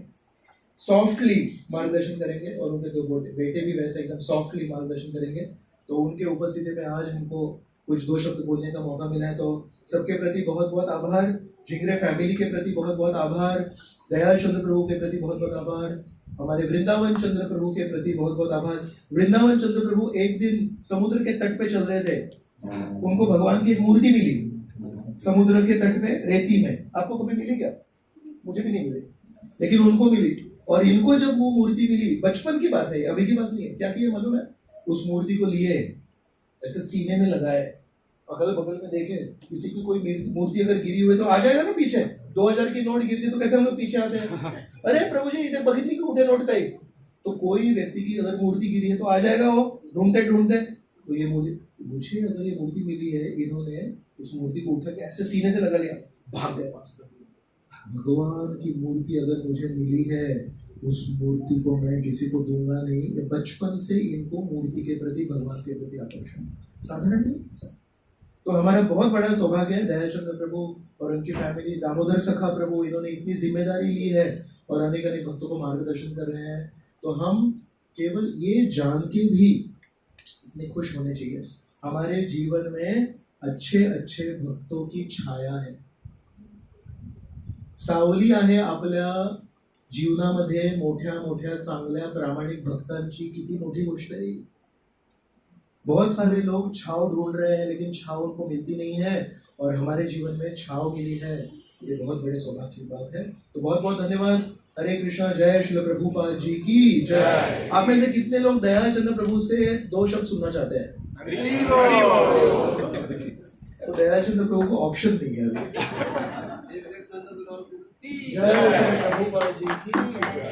सॉफ्टली मार्गदर्शन करेंगे और उनके दो बेटे भी वैसे एकदम सॉफ्टली मार्गदर्शन करेंगे। तो उनके उपस्थिति में आज हमको कुछ दो शब्द बोलने का मौका मिला है, तो सबके प्रति बहुत बहुत आभार। झिंगरे फैमिली के प्रति बहुत बहुत आभार, दयाल चंद्र प्रभु के प्रति बहुत बहुत आभार, हमारे वृंदावन चंद्र प्रभु के प्रति बहुत बहुत आभार। वृंदावन चंद्र प्रभु एक दिन समुद्र के तट पे चल रहे थे, उनको भगवान की एक मूर्ति मिली समुद्र के तट पे रेती में। आपको कभी मिली क्या? मुझे भी नहीं मिली, लेकिन उनको मिली। और इनको जब वो मूर्ति मिली, बचपन की बात है, अभी की बात नहीं है, क्या किया मालूम है? उस मूर्ति को लिए ऐसे सीने में लगाए, अगल बगल में देखे, किसी की कोई मूर्ति अगर गिरी हुई तो आ जाएगा ना पीछे। 2000 की नोट गिरती तो कैसे हम लोग पीछे आते हैं? अरे प्रभु जी इधर बघितनी क्यों उठे नोट का ही? तो कोई व्यक्ति की अगर मूर्ति गिरी है तो आ जाएगा वो ढूंढते ढूंढते। तो ये मूर्ति, मुझे अगर ये मूर्ति मिली है, इन्होंने उस मूर्ति को उठा के ऐसे सीने से लगा लिया, भाग गए पास। भगवान की मूर्ति अगर मुझे मिली है, उस मूर्ति को मैं किसी को दूंगा नहीं। ये बचपन से इनको मूर्ति के प्रति, भगवान के प्रति आकर्षण साधारण नहीं। तो हमारा बहुत बड़ा सौभाग्य है दयाल चंद्र प्रभु और उनकी फैमिली, दामोदर सखा प्रभु, इन्होंने इतनी जिम्मेदारी ली है और अनेक अनेक भक्तों को मार्गदर्शन कर रहे हैं। तो हम केवल ये जान के भी इतने खुश होने चाहिए, हमारे जीवन में अच्छे अच्छे भक्तों की छाया है, सावली आहे आपल्या जीवनामध्ये। मोठ्या मोठ्या चांगल्या प्रामाणिक भक्तांची किती मोठी गोष्ट आहे। बहुत सारे लोग छाव ढूंढ रहे हैं, लेकिन छाव उनको मिलती नहीं है, और हमारे जीवन में छाव मिली है, ये बहुत बड़े सौभाग्य की बात है। तो बहुत बहुत धन्यवाद। हरे कृष्णा, जय श्री प्रभुपाद जी की जय। आप में से कितने लोग दयाल चंद्र प्रभु से दो शब्द सुनना चाहते हैं? तो दयाल चंद्र प्रभु को ऑप्शन नहीं है अभी। जय श्री प्रभुपाद जी की जय।